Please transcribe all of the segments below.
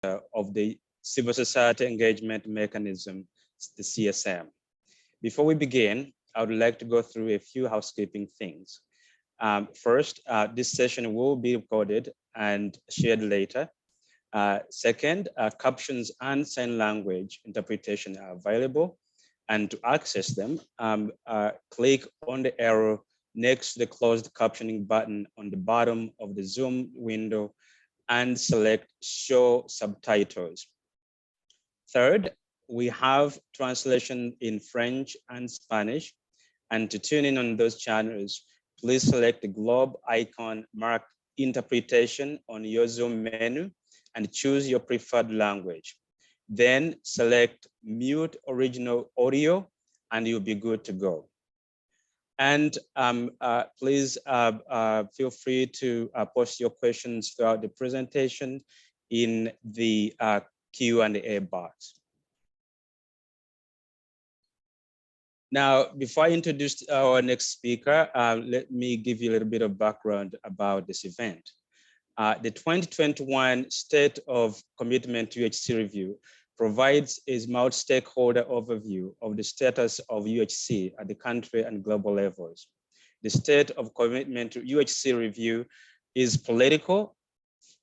of the Civil Society Engagement Mechanism, the CSM. Before we begin, I would like to go through a few housekeeping things. First, this session will be recorded and shared later. Second, captions and sign language interpretation are available. And to access them, click on the arrow next to the closed captioning button on the bottom of the Zoom window and select Show Subtitles. Third, we have translation in French and Spanish. And to tune in on those channels, please select the globe icon marked Interpretation on your Zoom menu and choose your preferred language. Then select Mute Original Audio and you'll be good to go. And please feel free to post your questions throughout the presentation in the Q&A box. Now, before I introduce our next speaker, let me give you a little bit of background about this event. The 2021 State of Commitment to UHC Review provides a multi-stakeholder overview of the status of UHC at the country and global levels. The State of Commitment to UHC Review is political,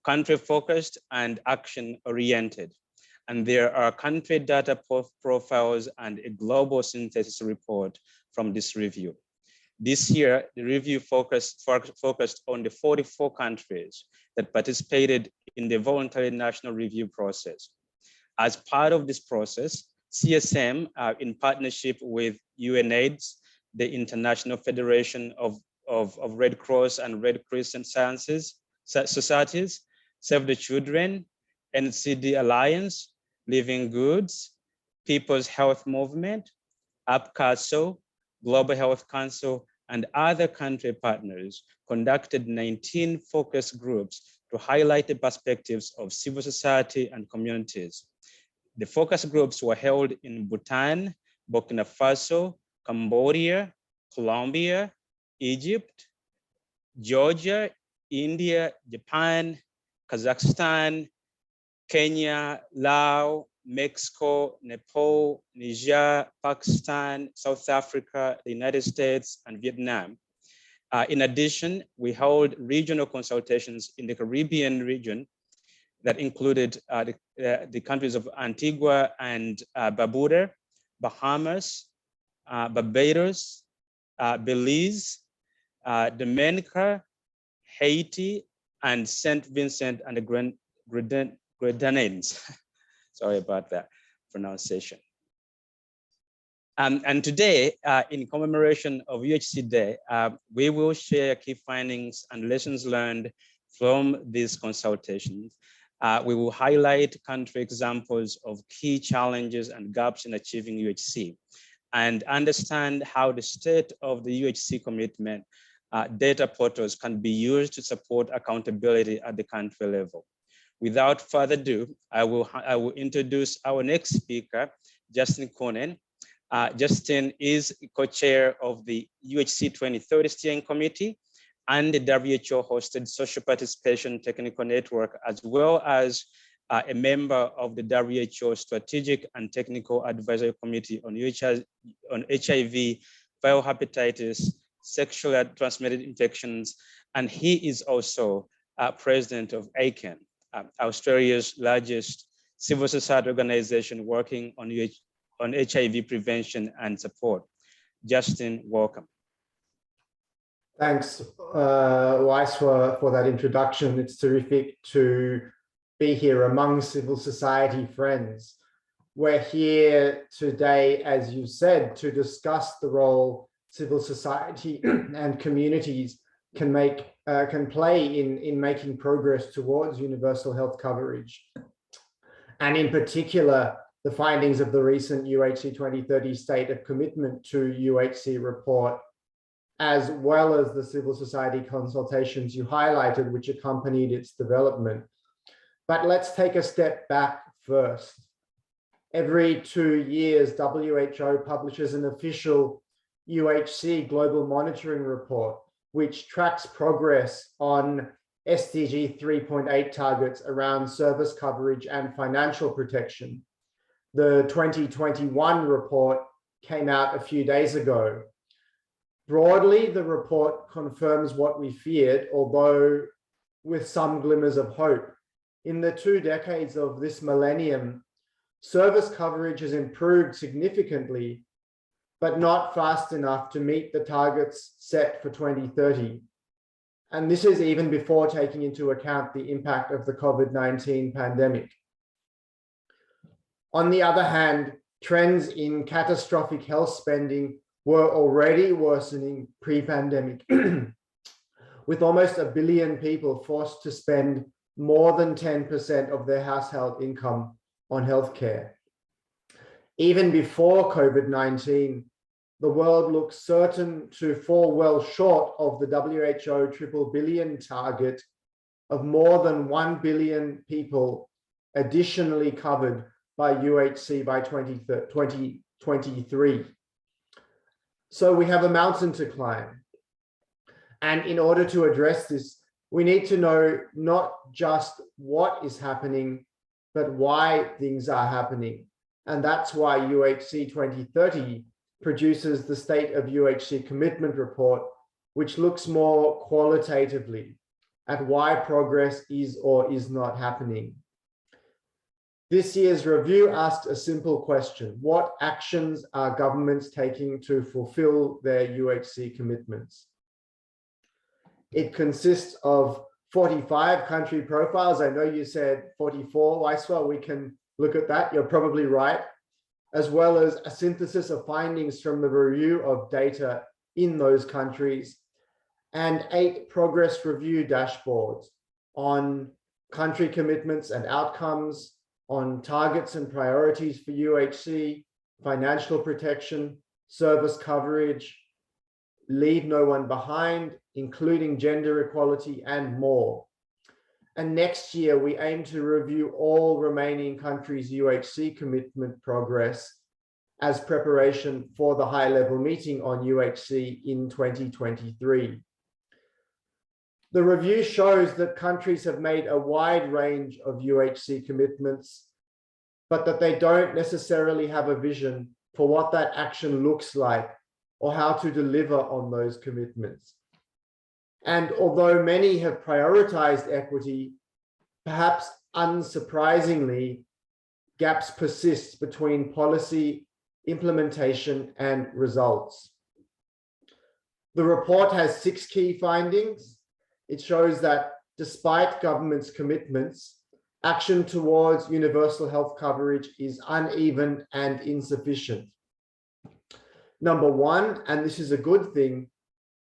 country-focused, and action-oriented. And there are country data profiles and a global synthesis report from this review. This year, the review focused on the 44 countries that participated in the voluntary national review process. As part of this process, CSM, in partnership with UNAIDS, the International Federation of Red Cross and Red Crescent Societies, Save the Children, NCD Alliance, Living Goods, People's Health Movement, APCASO, Global Health Council, and other country partners conducted 19 focus groups to highlight the perspectives of civil society and communities. The focus groups were held in Bhutan, Burkina Faso, Cambodia, Colombia, Egypt, Georgia, India, Japan, Kazakhstan, Kenya, Laos, Mexico, Nepal, Niger, Pakistan, South Africa, the United States, and Vietnam. In addition, we held regional consultations in the Caribbean region that included the countries of Antigua and Barbuda, Bahamas, Barbados, Belize, Dominica, Haiti, and St. Vincent and the Grenadines. Sorry about that pronunciation. And today, in commemoration of UHC Day, we will share key findings and lessons learned from these consultations. We will highlight country examples of key challenges and gaps in achieving UHC and understand how the state of the UHC commitment data portals can be used to support accountability at the country level. Without further ado, I will introduce our next speaker, Justin Conan. Justin is co-chair of the UHC 2030 Steering Committee and the WHO-hosted Social Participation Technical Network, as well as a member of the WHO Strategic and Technical Advisory Committee on HIV, viral hepatitis, sexually transmitted infections, and he is also president of ACAN, Australia's largest civil society organization working on HIV prevention and support. Justin, welcome. Thanks, Weiss, for that introduction. It's terrific to be here among civil society friends. We're here today, as you said, to discuss the role civil society and communities can play in making progress towards universal health coverage. And in particular, the findings of the recent UHC 2030 State of Commitment to UHC report, as well as the civil society consultations you highlighted, which accompanied its development. But let's take a step back first. Every 2 years, WHO publishes an official UHC global monitoring report, which tracks progress on SDG 3.8 targets around service coverage and financial protection. The 2021 report came out a few days ago. Broadly, the report confirms what we feared, although with some glimmers of hope. In the 2 decades of this millennium, service coverage has improved significantly, but not fast enough to meet the targets set for 2030. And this is even before taking into account the impact of the COVID-19 pandemic. On the other hand, trends in catastrophic health spending were already worsening pre-pandemic, with almost 1 billion people forced to spend more than 10% of their household income on healthcare. Even before COVID-19, the world looks certain to fall well short of the WHO triple billion target of more than 1 billion people additionally covered by UHC by 2023. So we have a mountain to climb. And in order to address this, we need to know not just what is happening, but why things are happening. And that's why UHC 2030 produces the State of UHC Commitment Report, which looks more qualitatively at why progress is or is not happening. This year's review asked a simple question: what actions are governments taking to fulfill their UHC commitments? It consists of 45 country profiles. I know you said 44, Waiswa, we can look at that, you're probably right, as well as a synthesis of findings from the review of data in those countries, and 8 progress review dashboards on country commitments and outcomes, on targets and priorities for UHC, financial protection, service coverage, leave no one behind, including gender equality, and more. And next year, we aim to review all remaining countries' UHC commitment progress as preparation for the high-level meeting on UHC in 2023. The review shows that countries have made a wide range of UHC commitments, but that they don't necessarily have a vision for what that action looks like or how to deliver on those commitments. And although many have prioritized equity, perhaps unsurprisingly, gaps persist between policy, implementation, and results. The report has 6 key findings. It shows that despite government's commitments, action towards universal health coverage is uneven and insufficient. Number 1, and this is a good thing,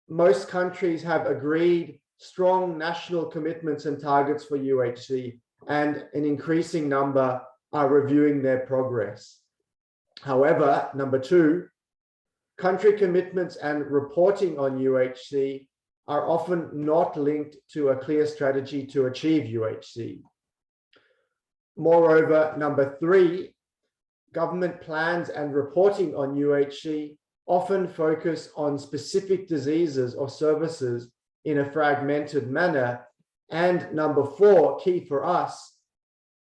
most countries have agreed strong national commitments and targets for UHC, and an increasing number are reviewing their progress. However, number 2, country commitments and reporting on UHC are often not linked to a clear strategy to achieve UHC. Moreover, number 3, government plans and reporting on UHC often focus on specific diseases or services in a fragmented manner. And number 4, key for us,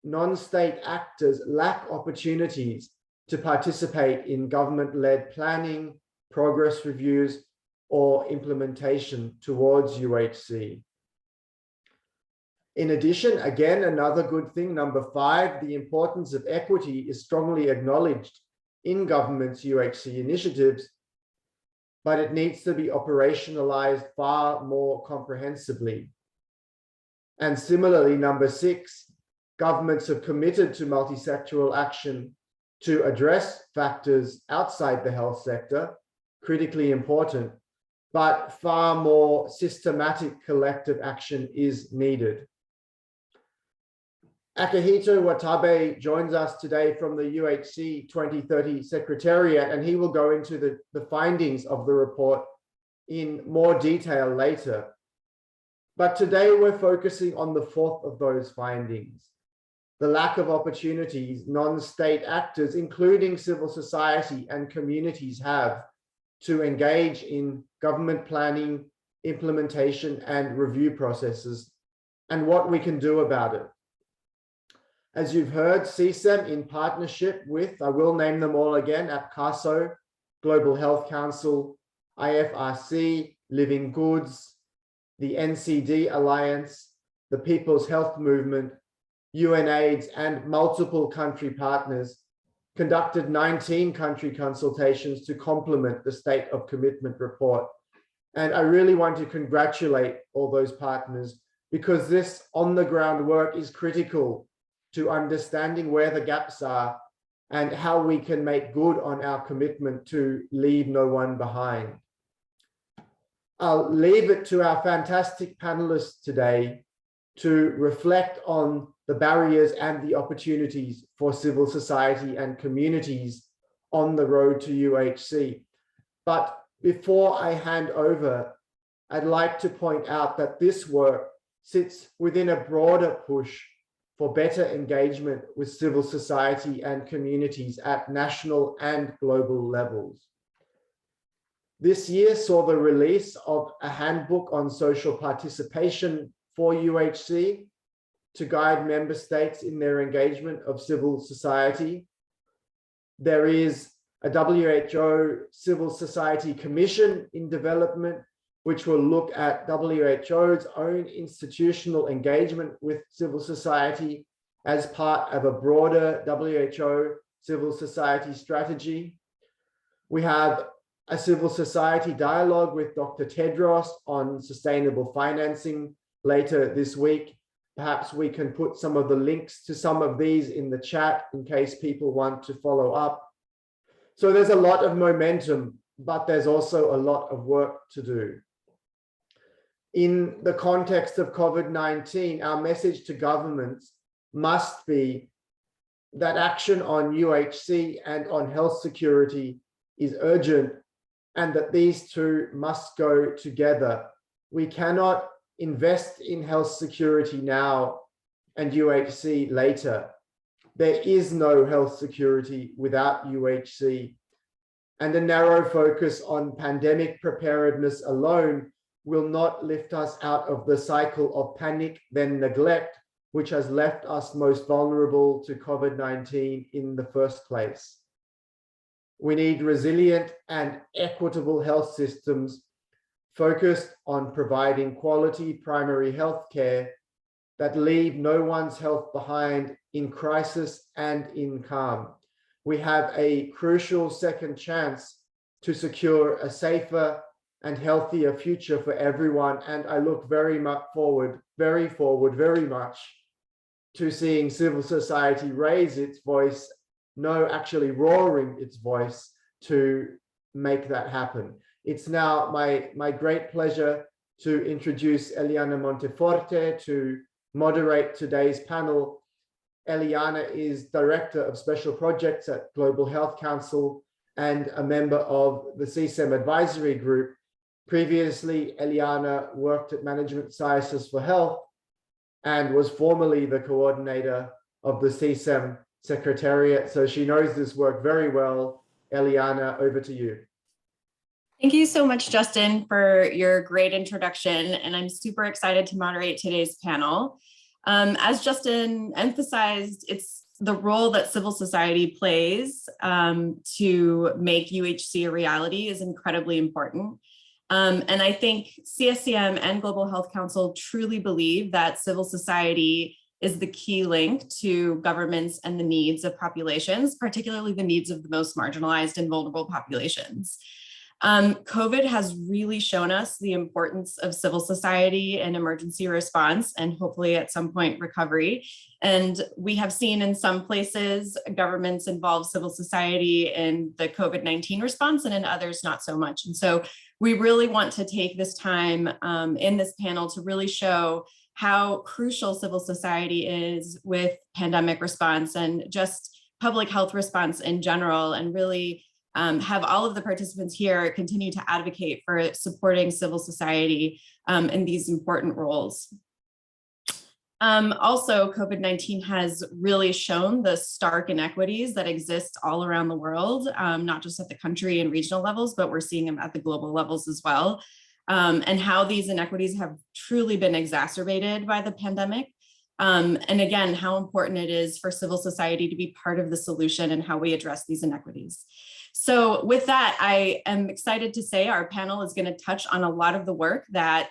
non-state actors lack opportunities to participate in government-led planning, progress reviews, or implementation towards UHC. In addition, again, another good thing, number 5, the importance of equity is strongly acknowledged in government's UHC initiatives, but it needs to be operationalized far more comprehensively. And similarly, number 6, governments have committed to multisectoral action to address factors outside the health sector, critically important, but far more systematic collective action is needed. Akihito Watabe joins us today from the UHC 2030 Secretariat, and he will go into the findings of the report in more detail later. But today we're focusing on the 4th of those findings: the lack of opportunities non-state actors, including civil society and communities, have to engage in government planning, implementation, and review processes and what we can do about it. As you've heard, CSEM, in partnership with, I will name them all again, APCASO, Global Health Council, IFRC, Living Goods, the NCD Alliance, the People's Health Movement, UNAIDS, and multiple country partners, conducted 19 country consultations to complement the State of Commitment report. And I really want to congratulate all those partners, because this on-the-ground work is critical to understanding where the gaps are and how we can make good on our commitment to leave no one behind. I'll leave it to our fantastic panelists today to reflect on the barriers and the opportunities for civil society and communities on the road to UHC. But before I hand over, I'd like to point out that this work sits within a broader push for better engagement with civil society and communities at national and global levels. This year saw the release of a handbook on social participation for UHC to guide member states in their engagement of civil society. There is a WHO Civil Society Commission in development, which will look at WHO's own institutional engagement with civil society as part of a broader WHO civil society strategy. We have a civil society dialogue with Dr. Tedros on sustainable financing later this week. Perhaps we can put some of the links to some of these in the chat in case people want to follow up. So there's a lot of momentum, but there's also a lot of work to do. In the context of COVID-19, our message to governments must be that action on UHC and on health security is urgent, and that these two must go together. We cannot invest in health security now and UHC later. There is no health security without UHC, and a narrow focus on pandemic preparedness alone will not lift us out of the cycle of panic, then neglect, which has left us most vulnerable to COVID-19 in the first place. We need resilient and equitable health systems focused on providing quality primary health care that leave no one's health behind in crisis and in calm. We have a crucial second chance to secure a safer and healthier future for everyone. And I look very much forward very much to seeing civil society raise its voice, actually roaring its voice to make that happen. It's now my great pleasure to introduce Eliana Monteforte to moderate today's panel. Eliana is Director of Special Projects at Global Health Council and a member of the CSEM Advisory Group. Previously, Eliana worked at Management Sciences for Health and was formerly the coordinator of the CSEM Secretariat. So she knows this work very well. Eliana, over to you. Thank you so much, Justin, for your great introduction. And I'm super excited to moderate today's panel. As Justin emphasized, it's the role that civil society plays to make UHC a reality is incredibly important. And I think CSCM and Global Health Council truly believe that civil society is the key link to governments and the needs of populations, particularly the needs of the most marginalized and vulnerable populations. COVID has really shown us the importance of civil society and emergency response, and hopefully at some point recovery. And we have seen in some places governments involve civil society in the COVID-19 response, and in others not so much. And so we really want to take this time in this panel to really show how crucial civil society is with pandemic response and just public health response in general, and really have all of the participants here continue to advocate for supporting civil society in these important roles. Also, COVID-19 has really shown the stark inequities that exist all around the world, not just at the country and regional levels, but we're seeing them at the global levels as well. and how these inequities have truly been exacerbated by the pandemic. And again, how important it is for civil society to be part of the solution and how we address these inequities. So with that, I am excited to say our panel is going to touch on a lot of the work that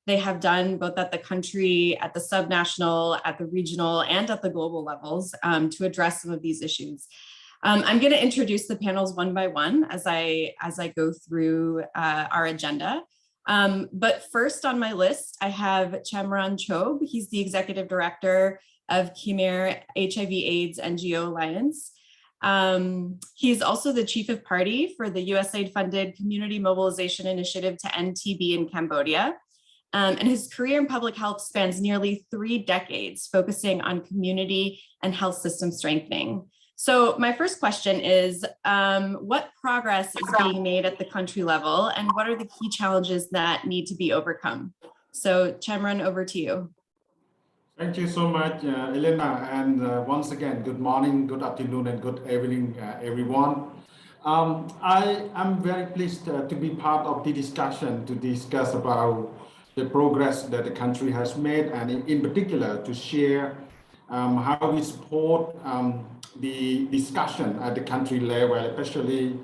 they have done both at the country, at the subnational, at the regional, and at the global levels to address some of these issues. I'm going to introduce the panels one by one as I go through our agenda. But first on my list, I have Chamran Chobe. He's the Executive Director of Khmer HIV/AIDS NGO Alliance. He's also the Chief of Party for the USAID-funded Community Mobilization Initiative to End TB in Cambodia. And his career in public health spans nearly 3 decades, focusing on community and health system strengthening. So my first question is, what progress is being made at the country level, and what are the key challenges that need to be overcome? So Chamran, over to you. Thank you so much, Elena. And once again, good morning, good afternoon, and good evening, everyone. I am very pleased to be part of the discussion to discuss about the progress that the country has made, and in particular to share how we support the discussion at the country level, especially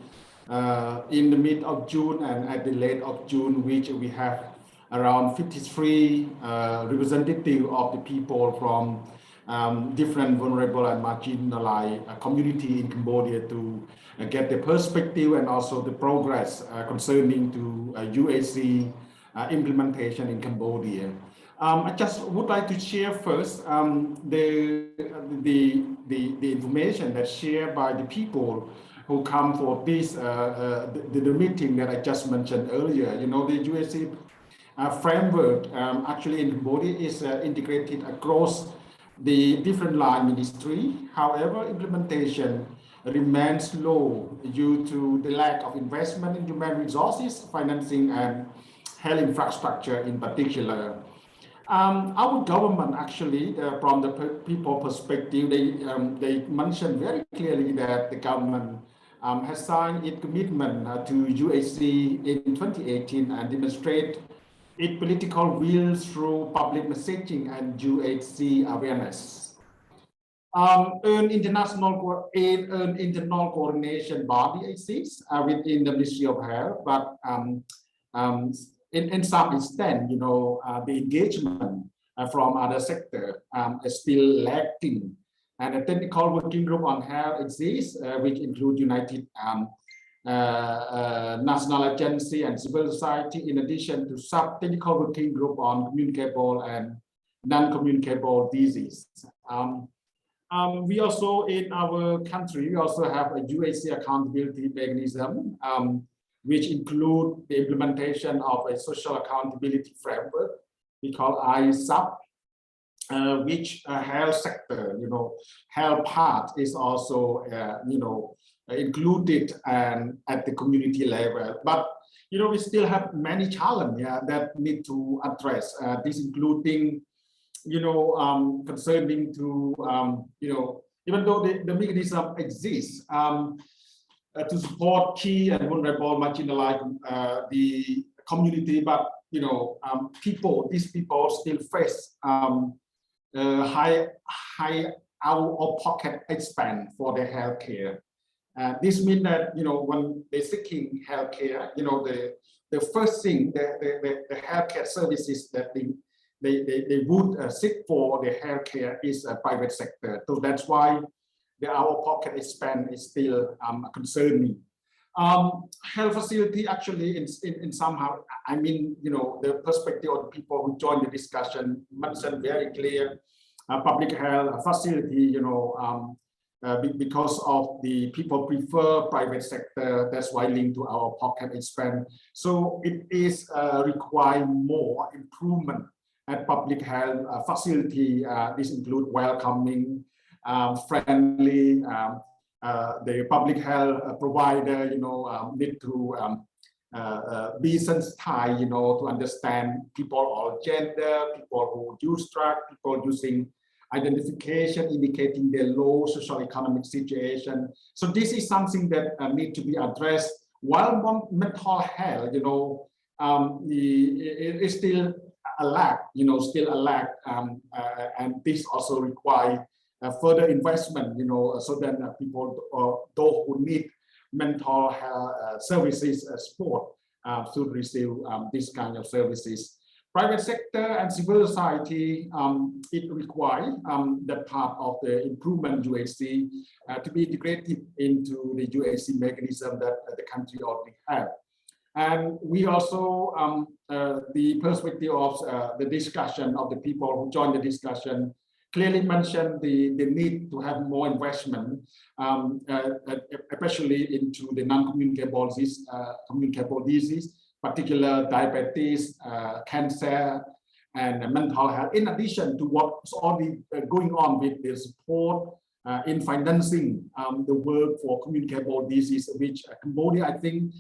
in the mid of June and at the late of June, which we have around 53 representatives of the people from different vulnerable and marginalized community in Cambodia to get the perspective and also the progress concerning to UAC implementation in Cambodia. I just would like to share first the information that's shared by the people who come for this the meeting that I just mentioned earlier. You know, the UAC framework actually in Cambodia is integrated across the different line ministry. However, implementation remains low due to the lack of investment in human resources, financing, and health infrastructure in particular. Our government actually, from the people perspective, they mentioned very clearly that the government has signed its commitment to UAC in 2018 and demonstrate its political will through public messaging and UAC awareness. An international coordination body exists within the Ministry of Health, but in some extent, you know, the engagement from other sectors is still lacking. And a technical working group on health exists, which include United National Agency and civil society, in addition to sub-technical working group on communicable and non-communicable disease. We also, in our country, we also have a UAC accountability mechanism, which include the implementation of a social accountability framework we call ISAP, which health sector, you know, health part is also, you know, included and at the community level. But, you know, we still have many challenges that need to address, this including, you know, concerning to, you know, even though the mechanism exists, to support key and vulnerable marginalized the community, but you know, these people still face high out-of-pocket expense for their healthcare. This means that, you know, when they're seeking healthcare, you know, the first thing the healthcare services that they would seek for the healthcare is a private sector. So that's why the out-of-pocket expense is still concerning. Health facility actually in somehow, I mean, you know, the perspective of the people who joined the discussion mentioned very clear public health facility, you know, because of the people prefer private sector, that's why linked to our pocket expense. So it is require more improvement at public health facility. This include welcoming, friendly, the public health provider, you know, need to be sensitized, you know, to understand people of gender, people who use drugs, people using identification indicating their low socio-economic situation. So this is something that need to be addressed. While mental health, you know, it is still a lack, still a lack, and this also requires further investment, so that people, those who need mental health services support should receive this kind of services. Private sector and civil society, it requires that part of the improvement UAC to be integrated into the UAC mechanism that the country already have. And we also, the perspective of the discussion of the people who joined the discussion clearly mentioned the need to have more investment, especially into the non-communicable disease, particular diabetes, cancer, and mental health, in addition to what's already going on with the support in financing the work for communicable disease, which Cambodia, I think,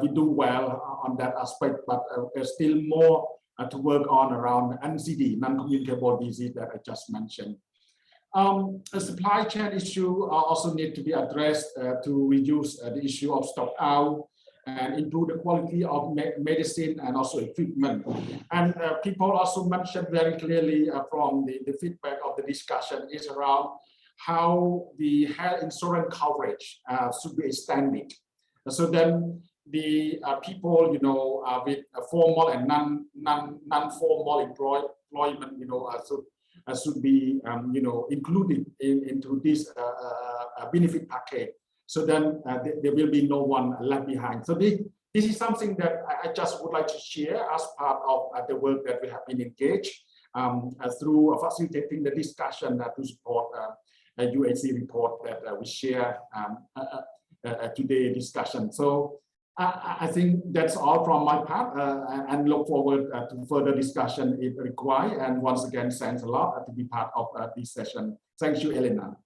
we do well on that aspect, but there's still more to work on around NCD, non-communicable disease, that I just mentioned. A supply chain issue also need to be addressed to reduce the issue of stock out and improve the quality of medicine and also equipment. And people also mentioned very clearly from the feedback of the discussion is around how the health insurance coverage should be extended. So then the people, with formal and non-formal employment, should be, included into this benefit package. So then there will be no one left behind. So this is something that I just would like to share as part of the work that we have been engaged through facilitating the discussion to support a UAC report that we share today discussion. So I think that's all from my part, and look forward to further discussion if required. And once again, thanks a lot to be part of this session. Thank you, Elena.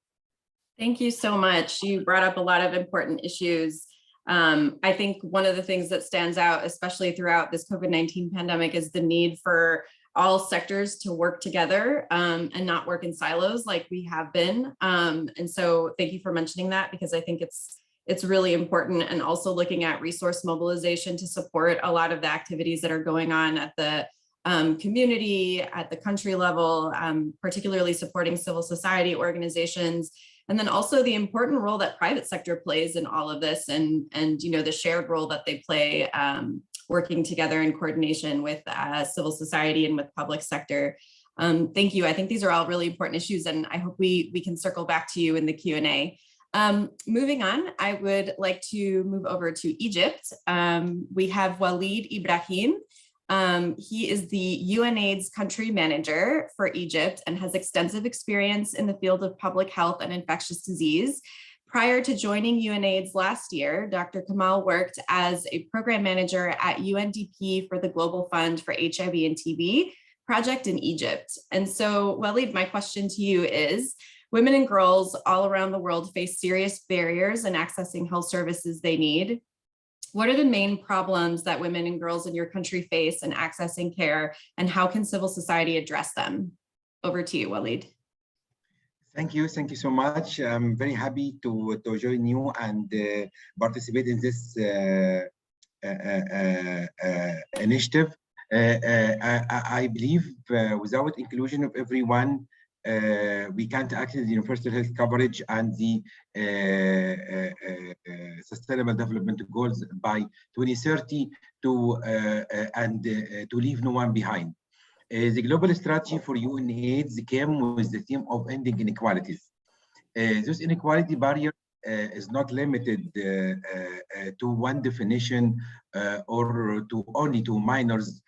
Thank you so much. You brought up a lot of important issues. I think one of the things that stands out, especially throughout this COVID-19 pandemic, is the need for all sectors to work together and not work in silos like we have been. And so thank you for mentioning that, because I think it's really important, and also looking at resource mobilization to support a lot of the activities that are going on at the community, at the country level, particularly supporting civil society organizations. And then also the important role that private sector plays in all of this, and the shared role that they play working together in coordination with civil society and with public sector. Thank you. I think these are all really important issues, and I hope we can circle back to you in the Q&A. Moving on, I would like to move over to Egypt. We have Walid Ibrahim. He is the UNAIDS country manager for Egypt and has extensive experience in the field of public health and infectious disease. Prior to joining UNAIDS last year, Dr. Kamal worked as a program manager at UNDP for the Global Fund for HIV and TB project in Egypt. And so, Walid, my question to you is, women and girls all around the world face serious barriers in accessing health services they need. What are the main problems that women and girls in your country face in accessing care, and how can civil society address them? Over to you, Walid. Thank you so much. I'm very happy to join you and participate in this initiative. I believe without inclusion of everyone, we can't access the universal health coverage and the Sustainable Development Goals by 2030 to leave no one behind. The global strategy for UNAIDS came with the theme of ending inequalities. This inequality barrier is not limited to one definition or to only to minors,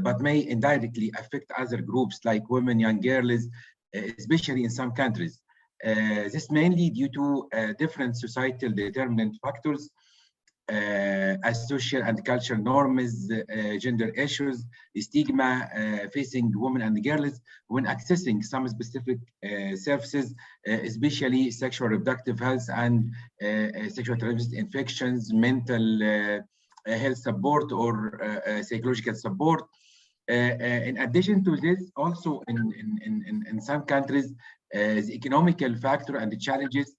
but may indirectly affect other groups like women, young girls, especially in some countries. This mainly due to different societal determinant factors, as social and cultural norms, gender issues, stigma facing women and girls when accessing some specific services, especially sexual reproductive health and sexual transmitted infections, mental health support or psychological support. In addition to this, also in some countries, the economical factor and the challenges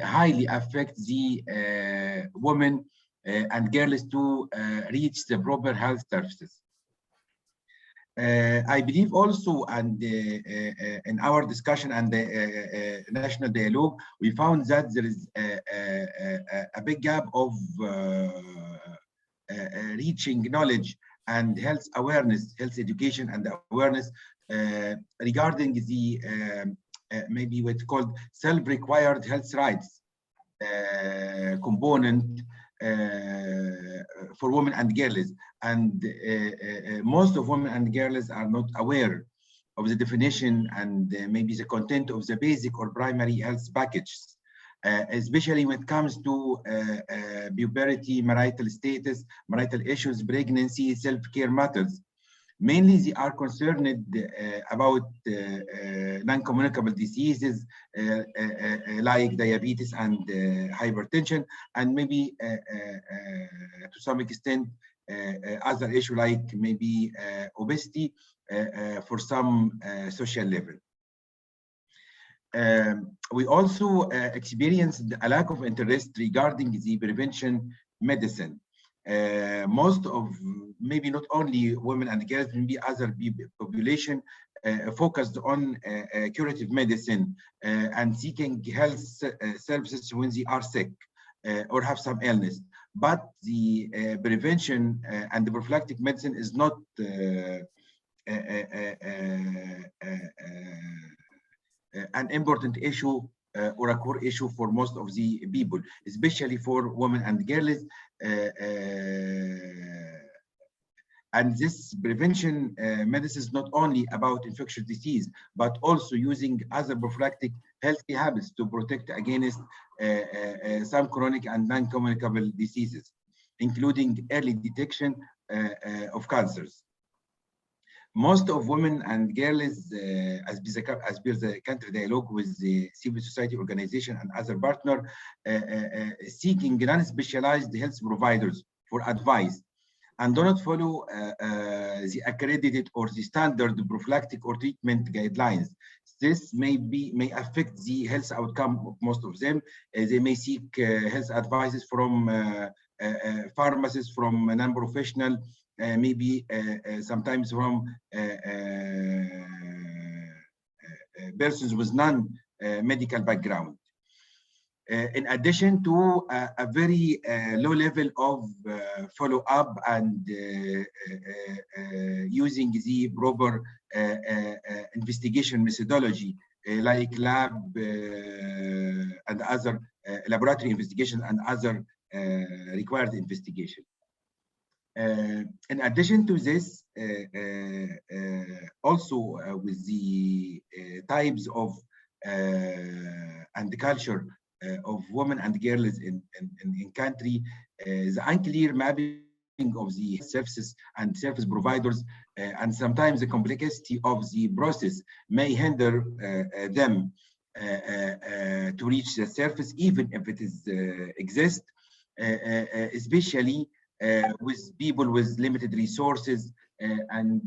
highly affect the women and girls to reach the proper health services. I believe also, and in our discussion and the national dialogue, we found that there is a big gap of reaching knowledge and health awareness, health education and awareness regarding the maybe what's called self-required health rights component for women and girls. And most of women and girls are not aware of the definition and maybe the content of the basic or primary health packages, especially when it comes to puberty, marital status, marital issues, pregnancy, self-care matters. Mainly, they are concerned about non-communicable diseases like diabetes and hypertension, and maybe to some extent other issues like maybe obesity for some social level. We also experienced a lack of interest regarding the prevention medicine. Most of, maybe not only women and girls, maybe other population focused on curative medicine and seeking health services when they are sick or have some illness. But the prevention and the prophylactic medicine is not an important issue or a core issue for most of the people, especially for women and girls. And this prevention medicine is not only about infectious disease, but also using other prophylactic healthy habits to protect against some chronic and non-communicable diseases, including early detection of cancers. Most of women and girls, as per the country dialogue with the civil society organization and other partners, seeking non-specialized health providers for advice and do not follow the accredited or the standard prophylactic or treatment guidelines. This may affect the health outcome of most of them. They may seek health advices from pharmacists, from non-professional, maybe sometimes from persons with non-medical background. In addition to a very low level of follow-up and using the proper investigation methodology, like lab and other laboratory investigation and other required investigation. In addition to this, also with the types of and the culture of women and girls in country, the unclear mapping of the services and service providers, and sometimes the complexity of the process may hinder them to reach the service, even if it is exists, especially with people with limited resources and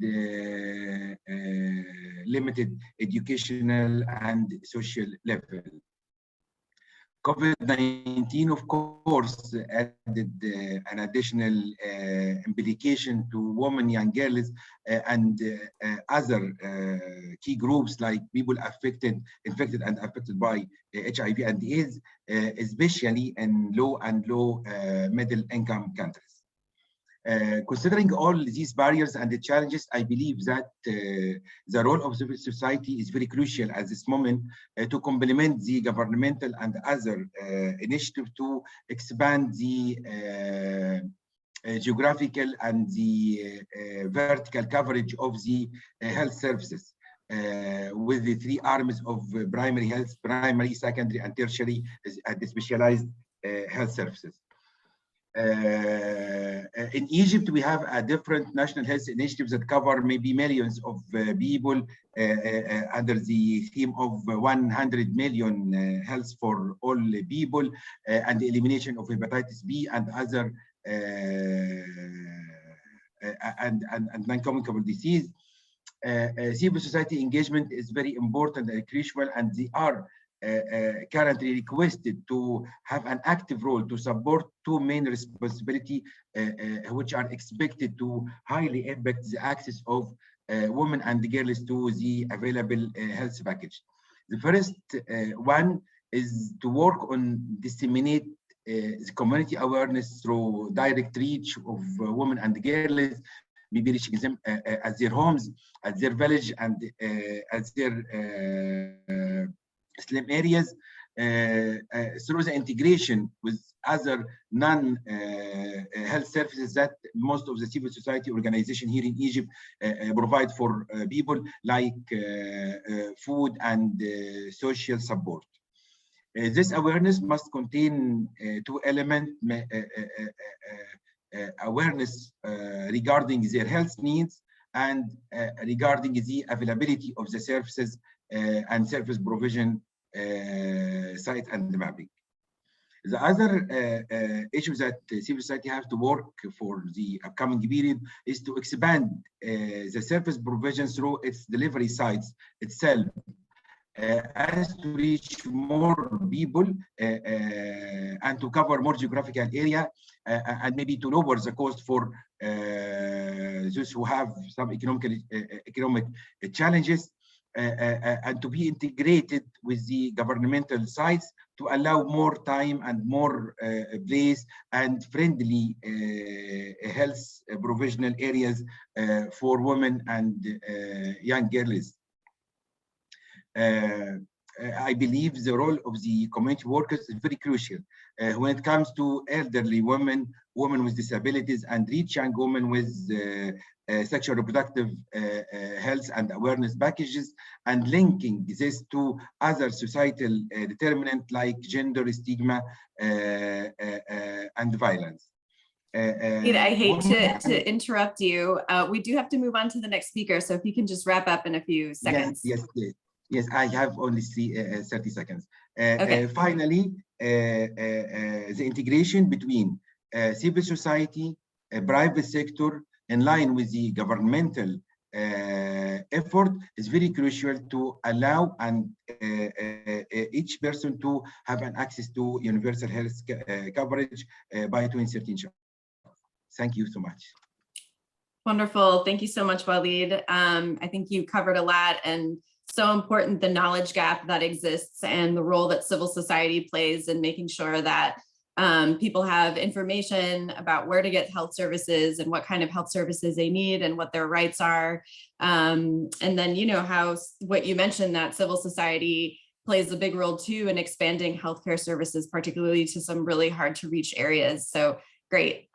limited educational and social level. COVID-19, of course, added an additional implication to women, young girls, and other key groups like people infected and affected by HIV and AIDS, especially in low and low middle income countries. Considering all these barriers and the challenges, I believe that the role of civil society is very crucial at this moment to complement the governmental and other initiatives to expand the geographical and the vertical coverage of the health services with the three arms of primary health, primary, secondary, and tertiary and specialized health services. In Egypt, we have a different national health initiatives that cover maybe millions of people under the theme of 100 million health for all people and the elimination of hepatitis B and other and non-communicable disease. Civil society engagement is very important and crucial, and they are currently requested to have an active role to support two main responsibilities which are expected to highly impact the access of women and girls to the available health package. The first one is to work on disseminate the community awareness through direct reach of women and girls, maybe reaching them at their homes, at their village, and at their slum areas through the integration with other non-health services that most of the civil society organizations here in Egypt provide for people, like food and social support. This awareness must contain two elements, awareness regarding their health needs and regarding the availability of the services and service provision site and mapping. The other issue that civil society has to work for the upcoming period is to expand the service provision through its delivery sites itself, as to reach more people and to cover more geographical area and maybe to lower the cost for those who have some economic challenges and to be integrated with the governmental sites to allow more time and more place and friendly health provisional areas for women and young girls. I believe the role of the community workers is very crucial when it comes to elderly women, women with disabilities, and rich young women with sexual reproductive health and awareness packages, and linking this to other societal determinants like gender, stigma, and violence. I hate to interrupt you. We do have to move on to the next speaker, so if you can just wrap up in a few seconds. Yes, I have only 30 seconds. Okay. Finally, the integration between civil society, private sector, in line with the governmental effort is very crucial to allow and each person to have an access to universal health coverage by 2013. Thank you so much. Wonderful. Thank you so much, Walid. I think you covered a lot, and so important the knowledge gap that exists and the role that civil society plays in making sure that people have information about where to get health services and what kind of health services they need and what their rights are. And then, you know, how what you mentioned, that civil society plays a big role too in expanding healthcare services, particularly to some really hard to reach areas. So great.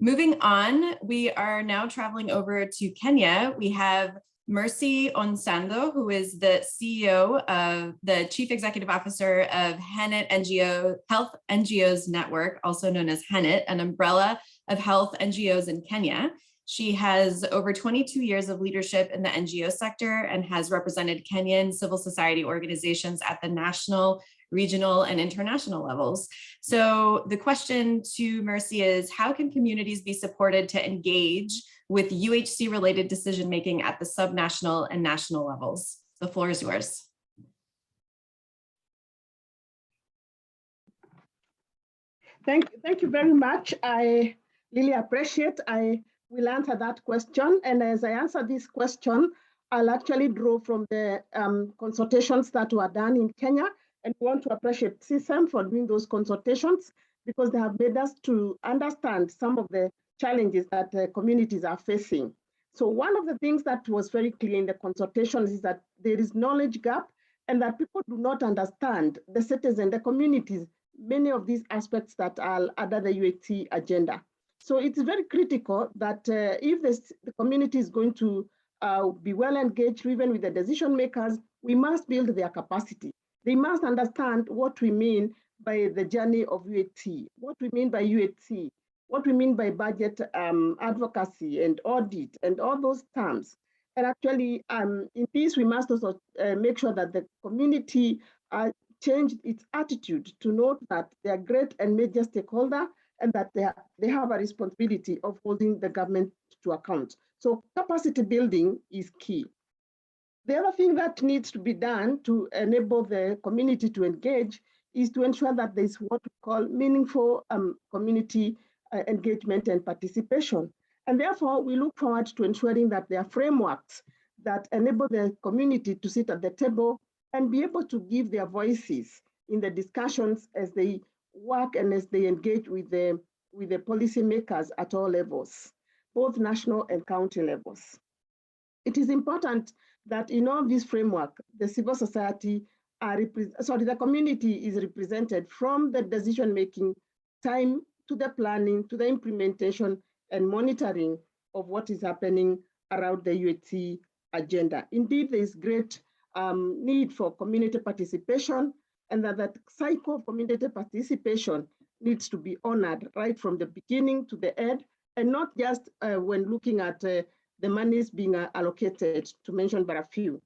Moving on, we are now traveling over to Kenya. We have Mercy Onsando, who is the CEO of the Chief Executive Officer of HENET NGO, Health NGOs Network, also known as HENET, an umbrella of health NGOs in Kenya. She has over 22 years of leadership in the NGO sector and has represented Kenyan civil society organizations at the national, regional, and international levels. So the question to Mercy is, how can communities be supported to engage with UHC-related decision-making at the subnational and national levels? The floor is yours. Thank you very much. I really appreciate. I will answer that question. And as I answer this question, I'll actually draw from the consultations that were done in Kenya, and want to appreciate CSAM for doing those consultations, because they have made us to understand some of the challenges that communities are facing. So one of the things that was very clear in the consultations is that there is knowledge gap, and that people do not understand, the citizens, the communities, many of these aspects that are under the UHC agenda. So it's very critical that if the community is going to be well engaged, even with the decision makers, we must build their capacity. They must understand what we mean by the journey of UHC, what we mean by UHC, what we mean by budget advocacy and audit and all those terms. And actually, in this, we must also make sure that the community change its attitude to note that they are great and major stakeholder, and that they have a responsibility of holding the government to account. So capacity building is key. The other thing that needs to be done to enable the community to engage is to ensure that there's what we call meaningful community engagement and participation. And therefore, we look forward to ensuring that there are frameworks that enable the community to sit at the table and be able to give their voices in the discussions as they work and as they engage with the policymakers at all levels, both national and county levels. It is important that in all this framework, the civil society the community is represented from the decision-making time to the planning, to the implementation and monitoring of what is happening around the Uhc agenda. Indeed, there is great need for community participation, and that cycle of community participation needs to be honored right from the beginning to the end, and not just when looking at the monies being allocated, to mention but a few.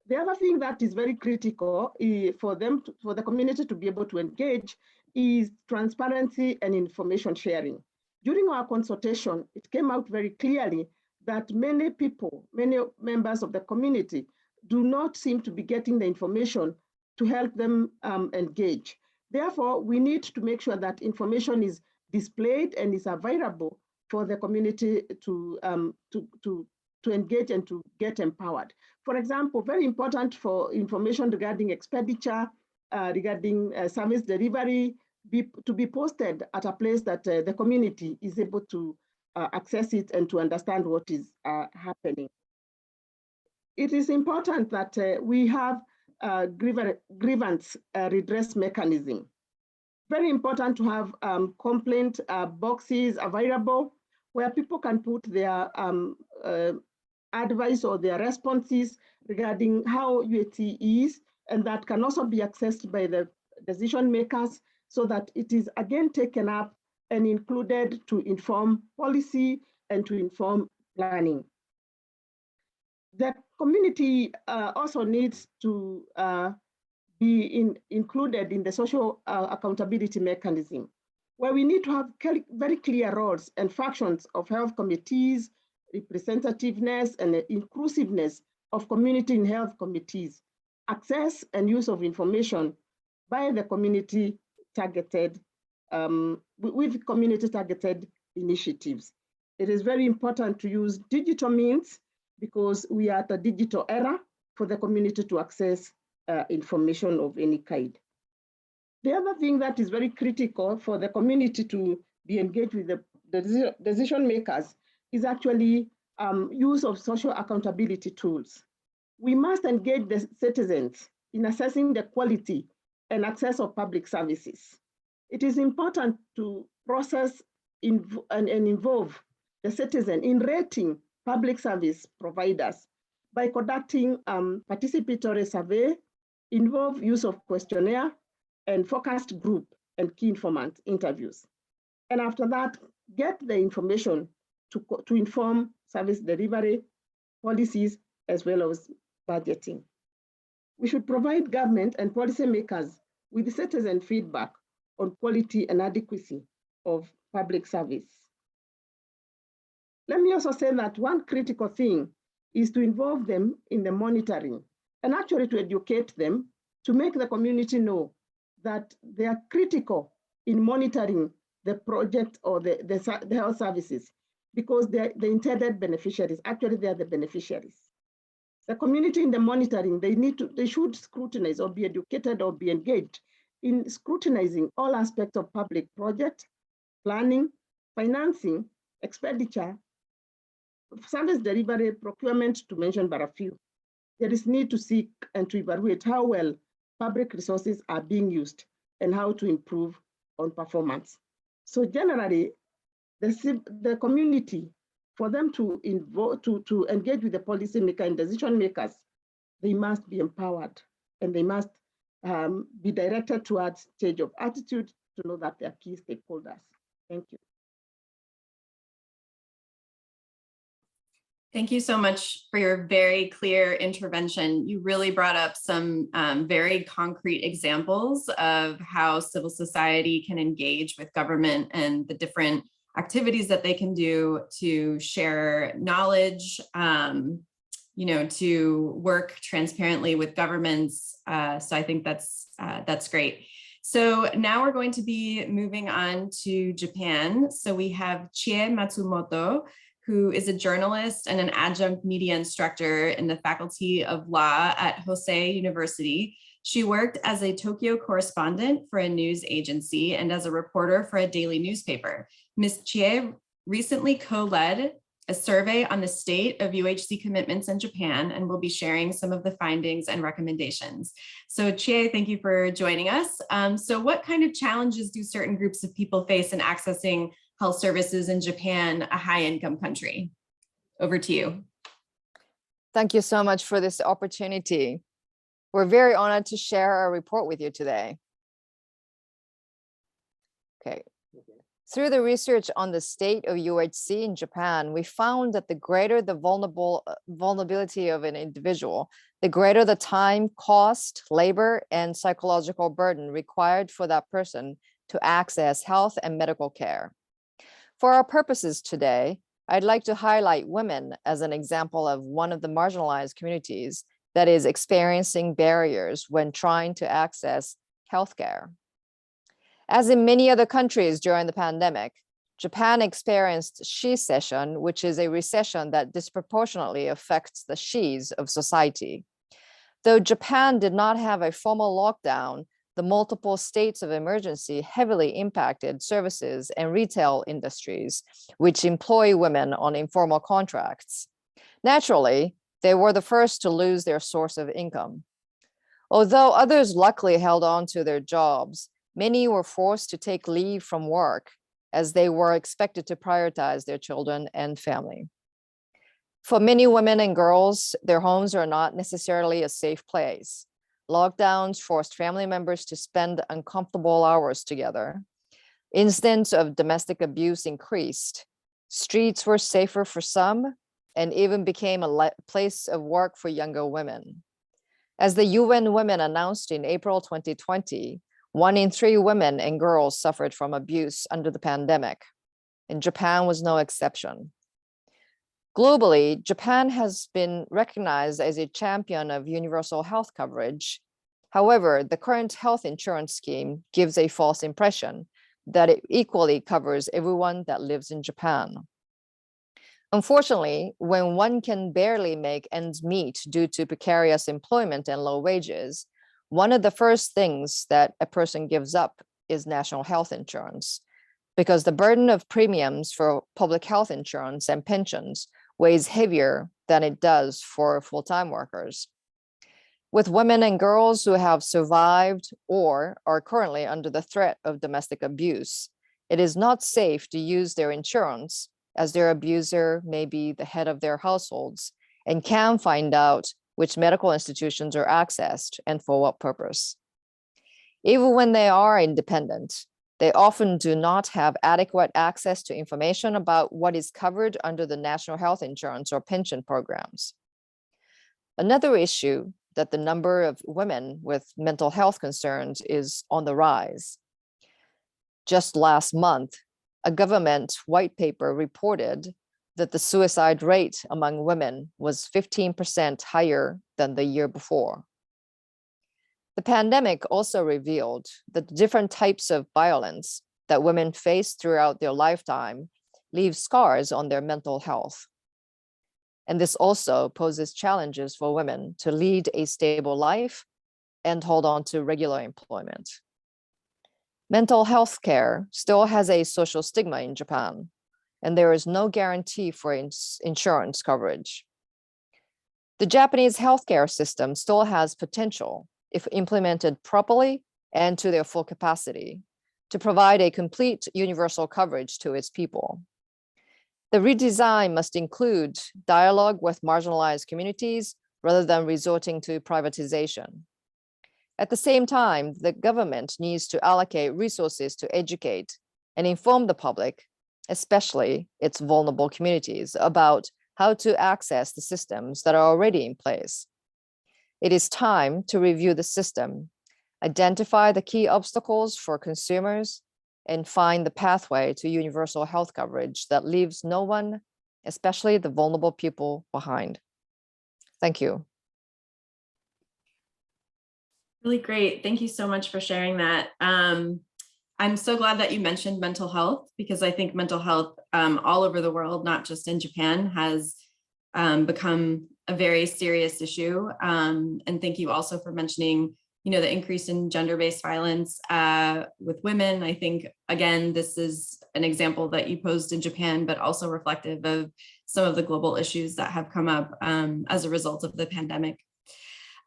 The other thing that is very critical for the community to be able to engage is transparency and information sharing. During our consultation, it came out very clearly that many people, many members of the community do not seem to be getting the information to help them engage. Therefore, we need to make sure that information is displayed and is available for the community to engage and to get empowered. For example, very important for information regarding expenditure, regarding service delivery, to be posted at a place that the community is able to access it and to understand what is happening. It is important that we have a grievance redress mechanism. Very important to have complaint boxes available where people can put their advice or their responses regarding how Uhc is, and that can also be accessed by the decision makers so that it is again taken up and included to inform policy and to inform planning. The community also needs to be included in the social accountability mechanism, where we need to have very clear roles and functions of health committees, representativeness and inclusiveness of community in health committees, access and use of information by the community targeted, with community targeted initiatives. It is very important to use digital means because we are at a digital era for the community to access information of any kind. The other thing that is very critical for the community to be engaged with the decision makers is actually use of social accountability tools. We must engage the citizens in assessing the quality and access of public services. It is important to process and involve the citizen in rating public service providers by conducting participatory survey, involve use of questionnaire and focused group and key informant interviews. And after that, get the information to inform service delivery, policies, as well as budgeting. We should provide government and policymakers with citizen feedback on quality and adequacy of public service. Let me also say that one critical thing is to involve them in the monitoring and actually to educate them to make the community know that they are critical in monitoring the project or the health services, because they're the intended beneficiaries. Actually, they are the beneficiaries. The community in the monitoring, they should scrutinize or be educated or be engaged in scrutinizing all aspects of public project, planning, financing, expenditure, service delivery, procurement, to mention but a few. There is need to seek and to evaluate how well public resources are being used and how to improve on performance. So generally, the community, for them to engage with the policymaker and decision makers, they must be empowered and they must be directed towards change of attitude to know that they are key stakeholders. Thank you. Thank you so much for your very clear intervention. You really brought up some very concrete examples of how civil society can engage with government and the different activities that they can do to share knowledge, to work transparently with governments. So I think that's great. So now we're going to be moving on to Japan. So we have Chie Matsumoto, who is a journalist and an adjunct media instructor in the Faculty of Law at Hosei University. She worked as a Tokyo correspondent for a news agency and as a reporter for a daily newspaper. Ms. Chie recently co-led a survey on the state of UHC commitments in Japan and will be sharing some of the findings and recommendations. So Chie, thank you for joining us. So what kind of challenges do certain groups of people face in accessing health services in Japan, a high-income country? Over to you. Thank you so much for this opportunity. We're very honored to share our report with you today. Okay. Through the research on the state of UHC in Japan, we found that the greater the vulnerability of an individual, the greater the time, cost, labor, and psychological burden required for that person to access health and medical care. For our purposes today, I'd like to highlight women as an example of one of the marginalized communities that is experiencing barriers when trying to access healthcare. As in many other countries during the pandemic, Japan experienced she-cession, which is a recession that disproportionately affects the she's of society. Though Japan did not have a formal lockdown, the multiple states of emergency heavily impacted services and retail industries, which employ women on informal contracts. Naturally, they were the first to lose their source of income. Although others luckily held on to their jobs, many were forced to take leave from work as they were expected to prioritize their children and family. For many women and girls, their homes are not necessarily a safe place. Lockdowns forced family members to spend uncomfortable hours together. Incidents of domestic abuse increased. Streets were safer for some and even became a place of work for younger women. As the UN Women announced in April 2020, 1 in 3 women and girls suffered from abuse under the pandemic, and Japan was no exception. Globally, Japan has been recognized as a champion of universal health coverage. However, the current health insurance scheme gives a false impression that it equally covers everyone that lives in Japan. Unfortunately, when one can barely make ends meet due to precarious employment and low wages, one of the first things that a person gives up is national health insurance, because the burden of premiums for public health insurance and pensions weighs heavier than it does for full-time workers. With women and girls who have survived or are currently under the threat of domestic abuse, it is not safe to use their insurance, as their abuser may be the head of their households and can find out which medical institutions are accessed and for what purpose. Even when they are independent, they often do not have adequate access to information about what is covered under the national health insurance or pension programs. Another issue that the number of women with mental health concerns is on the rise. Just last month, a government white paper reported that the suicide rate among women was 15% higher than the year before. The pandemic also revealed that the different types of violence that women face throughout their lifetime leave scars on their mental health. And this also poses challenges for women to lead a stable life and hold on to regular employment. Mental health care still has a social stigma in Japan, and there is no guarantee for insurance coverage. The Japanese healthcare system still has potential, if implemented properly and to their full capacity, to provide a complete universal coverage to its people. The redesign must include dialogue with marginalized communities rather than resorting to privatization. At the same time, the government needs to allocate resources to educate and inform the public, especially its vulnerable communities, about how to access the systems that are already in place. It is time to review the system, identify the key obstacles for consumers, and find the pathway to universal health coverage that leaves no one, especially the vulnerable people, behind. Thank you. Really great. Thank you so much for sharing that. I'm so glad that you mentioned mental health, because I think mental health all over the world, not just in Japan, has become a very serious issue. And thank you also for mentioning, the increase in gender-based violence with women. I think, again, this is an example that you posed in Japan, but also reflective of some of the global issues that have come up as a result of the pandemic.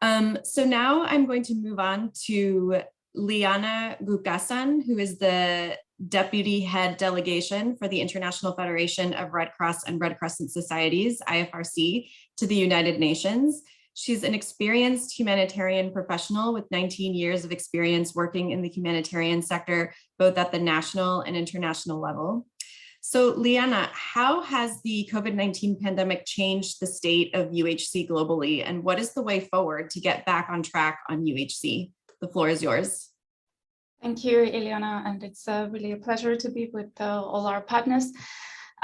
So now I'm going to move on to Liana Gukasan, who is the Deputy Head Delegation for the International Federation of Red Cross and Red Crescent Societies, IFRC, to the United Nations. She's an experienced humanitarian professional with 19 years of experience working in the humanitarian sector, both at the national and international level. So Liana, how has the COVID-19 pandemic changed the state of UHC globally, and what is the way forward to get back on track on UHC? The floor is yours. Thank you, Ileana, and it's really a pleasure to be with all our partners.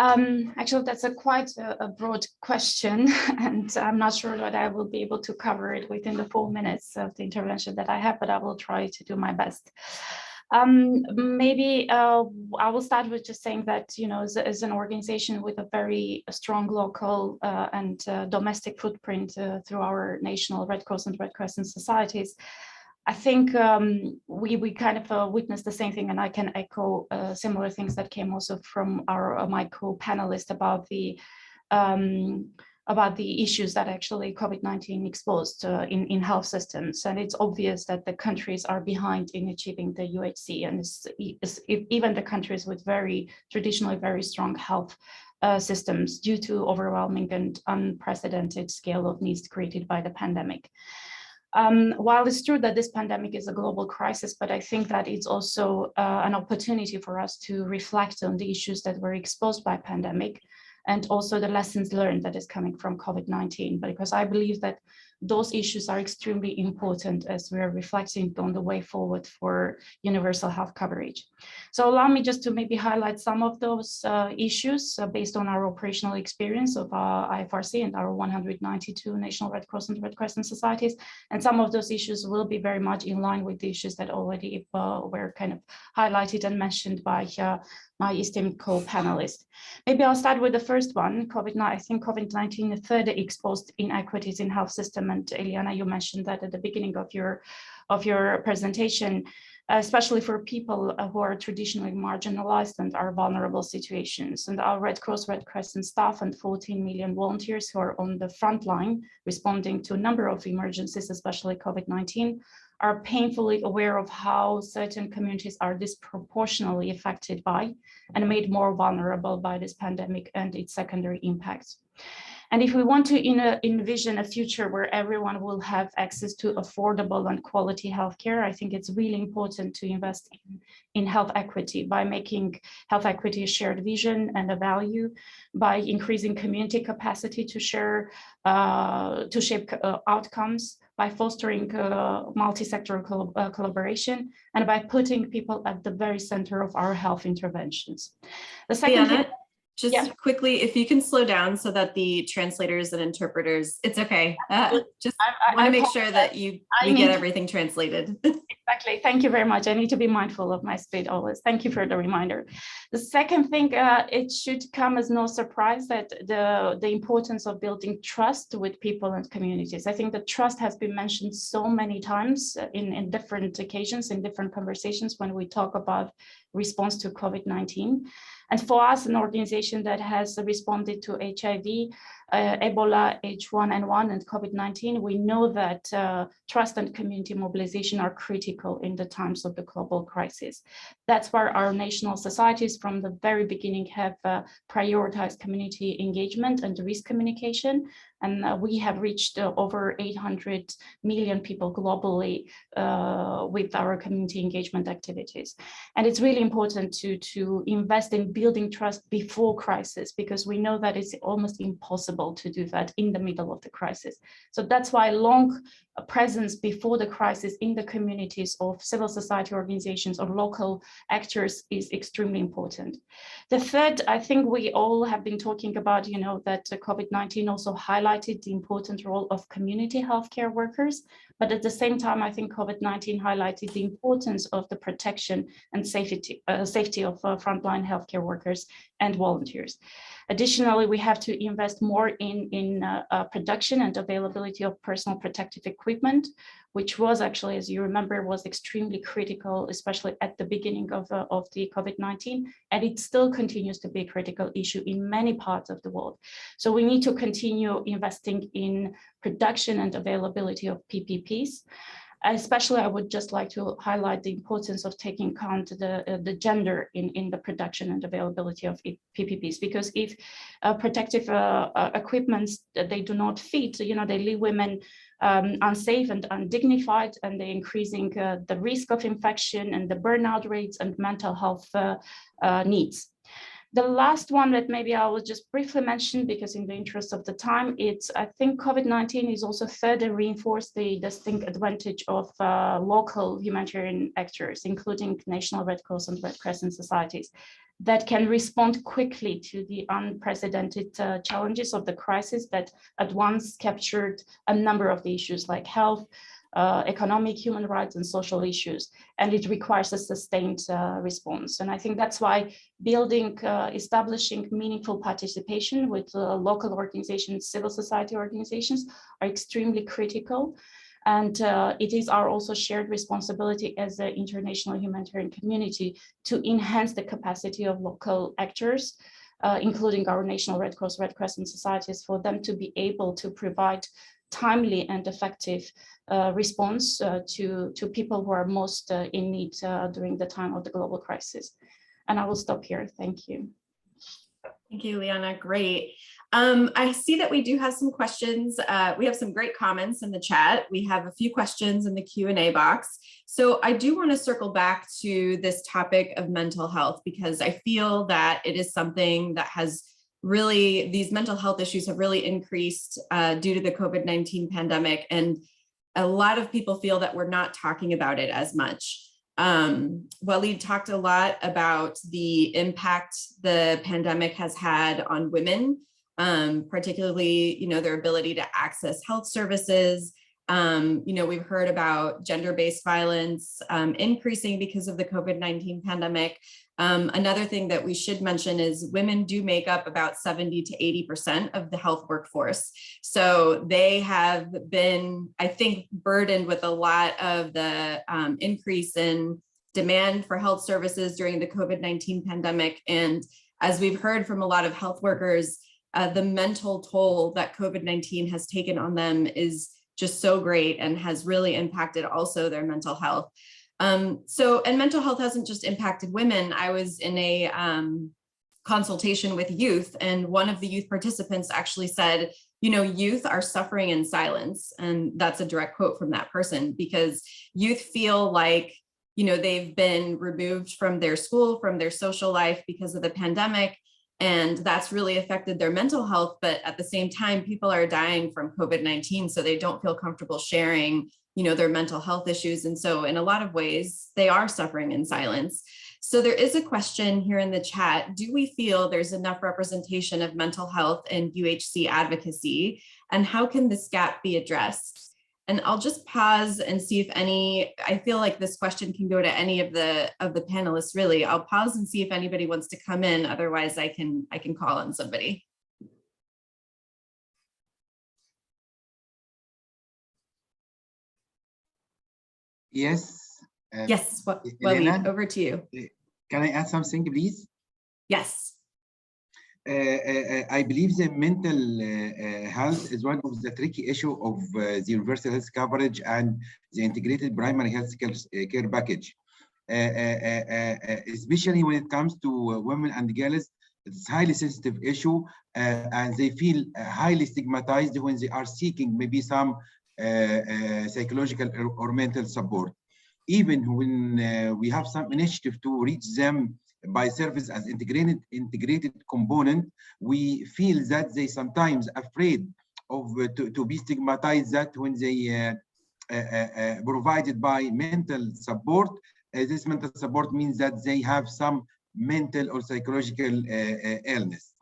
Actually, that's quite a broad question, and I'm not sure that I will be able to cover it within the 4 minutes of the intervention that I have, but I will try to do my best. Maybe I will start with just saying that, as an organization with a very strong local and domestic footprint through our national Red Cross and Red Crescent societies, I think we kind of witnessed the same thing, and I can echo similar things that came also from my co-panelists about the issues that actually COVID-19 exposed in health systems. And it's obvious that the countries are behind in achieving the UHC, and even the countries with traditionally very strong health systems, due to overwhelming and unprecedented scale of needs created by the pandemic. While it's true that this pandemic is a global crisis, but I think that it's also an opportunity for us to reflect on the issues that were exposed by pandemic, and also the lessons learned that is coming from COVID-19, because I believe that those issues are extremely important as we're reflecting on the way forward for universal health coverage. So allow me just to maybe highlight some of those issues based on our operational experience of our IFRC and our 192 National Red Cross and Red Crescent societies. And some of those issues will be very much in line with the issues that already were kind of highlighted and mentioned by my esteemed co-panelist. Maybe I'll start with the first one. I think COVID-19 further exposed inequities in health system, and Eliana, you mentioned that at the beginning of your presentation, especially for people who are traditionally marginalized and are vulnerable situations. And our Red Cross, Red Crescent staff and 14 million volunteers who are on the front line responding to a number of emergencies, especially COVID-19, are painfully aware of how certain communities are disproportionately affected by and made more vulnerable by this pandemic and its secondary impacts. And if we want to envision a future where everyone will have access to affordable and quality healthcare, I think it's really important to invest in health equity by making health equity a shared vision and a value, by increasing community capacity to share, to shape outcomes, by fostering multi-sectoral collaboration, and by putting people at the very center of our health interventions. The second thing, just quickly, if you can slow down so that the translators and interpreters, it's okay. Just want to make sure that we get everything translated. Exactly. Thank you very much. I need to be mindful of my speed always. Thank you for the reminder. The second thing, it should come as no surprise that the importance of building trust with people and communities. I think that trust has been mentioned so many times in different occasions, in different conversations when we talk about response to COVID-19. And for us, an organization that has responded to HIV, Ebola, H1N1, and COVID-19, we know that trust and community mobilization are critical in the times of the global crisis. That's where our national societies from the very beginning have prioritized community engagement and risk communication. And we have reached over 800 million people globally with our community engagement activities. And it's really important to invest in building trust before crisis, because we know that it's almost impossible to do that in the middle of the crisis. So that's why long presence before the crisis in the communities of civil society organizations or local actors is extremely important. The third, I think we all have been talking about, that COVID-19 also highlighted highlighted the important role of community healthcare workers, but at the same time, I think COVID-19 highlighted the importance of the protection and safety of frontline healthcare workers and volunteers. Additionally, we have to invest more in production and availability of personal protective equipment, which was actually, as you remember, was extremely critical, especially at the beginning of the COVID-19, and it still continues to be a critical issue in many parts of the world. So we need to continue investing in production and availability of PPPs. Especially, I would just like to highlight the importance of taking account the gender in the production and availability of PPPs, because if protective equipments, they do not fit, they leave women unsafe and undignified, and they're increasing the risk of infection and the burnout rates and mental health needs. The last one that maybe I will just briefly mention, because in the interest of the time, I think COVID-19 is also further reinforced the distinct advantage of local humanitarian actors, including National Red Cross and Red Crescent societies, that can respond quickly to the unprecedented challenges of the crisis that at once captured a number of the issues like health, economic, human rights, and social issues, and it requires a sustained response. And I think that's why establishing meaningful participation with local organizations, civil society organizations are extremely critical. And it is our also shared responsibility as the international humanitarian community to enhance the capacity of local actors, including our National Red Cross, Red Crescent societies, for them to be able to provide timely and effective response to people who are most in need during the time of the global crisis. And I will stop here. Thank you. Thank you, Liana. Great. I see that we do have some questions. We have some great comments in the chat. We have a few questions in the Q&A box. So I do want to circle back to this topic of mental health, because I feel that it is something that has really, these mental health issues have really increased due to the COVID-19 pandemic. And a lot of people feel that we're not talking about it as much. Walid talked a lot about the impact the pandemic has had on women, particularly, their ability to access health services. We've heard about gender-based violence increasing because of the COVID-19 pandemic. Another thing that we should mention is women do make up about 70 to 80% of the health workforce. So they have been, I think, burdened with a lot of the increase in demand for health services during the COVID-19 pandemic. And as we've heard from a lot of health workers, the mental toll that COVID-19 has taken on them is just so great and has really impacted also their mental health. And mental health hasn't just impacted women. I was in a consultation with youth, and one of the youth participants actually said, youth are suffering in silence. And that's a direct quote from that person, because youth feel like, they've been removed from their school, from their social life because of the pandemic. And that's really affected their mental health. But at the same time, people are dying from COVID-19, so they don't feel comfortable sharing their mental health issues. And so in a lot of ways, they are suffering in silence. So there is a question here in the chat. Do we feel there's enough representation of mental health in UHC advocacy? And how can this gap be addressed? And I'll just pause and see if I feel like this question can go to any of the panelists, really. I'll pause and see if anybody wants to come in. Otherwise, I can call on somebody. Yes. Yes, Walid, over to you. Can I add something, please? Yes. I believe the mental health is one of the tricky issue of the universal health coverage and the integrated primary health care package. Especially when it comes to women and girls, it's a highly sensitive issue, and they feel highly stigmatized when they are seeking maybe some psychological or mental support. Even when we have some initiative to reach them by service as integrated component, we feel that they sometimes afraid of to be stigmatized, that when they provided by mental support, this mental support means that they have some mental or psychological illness.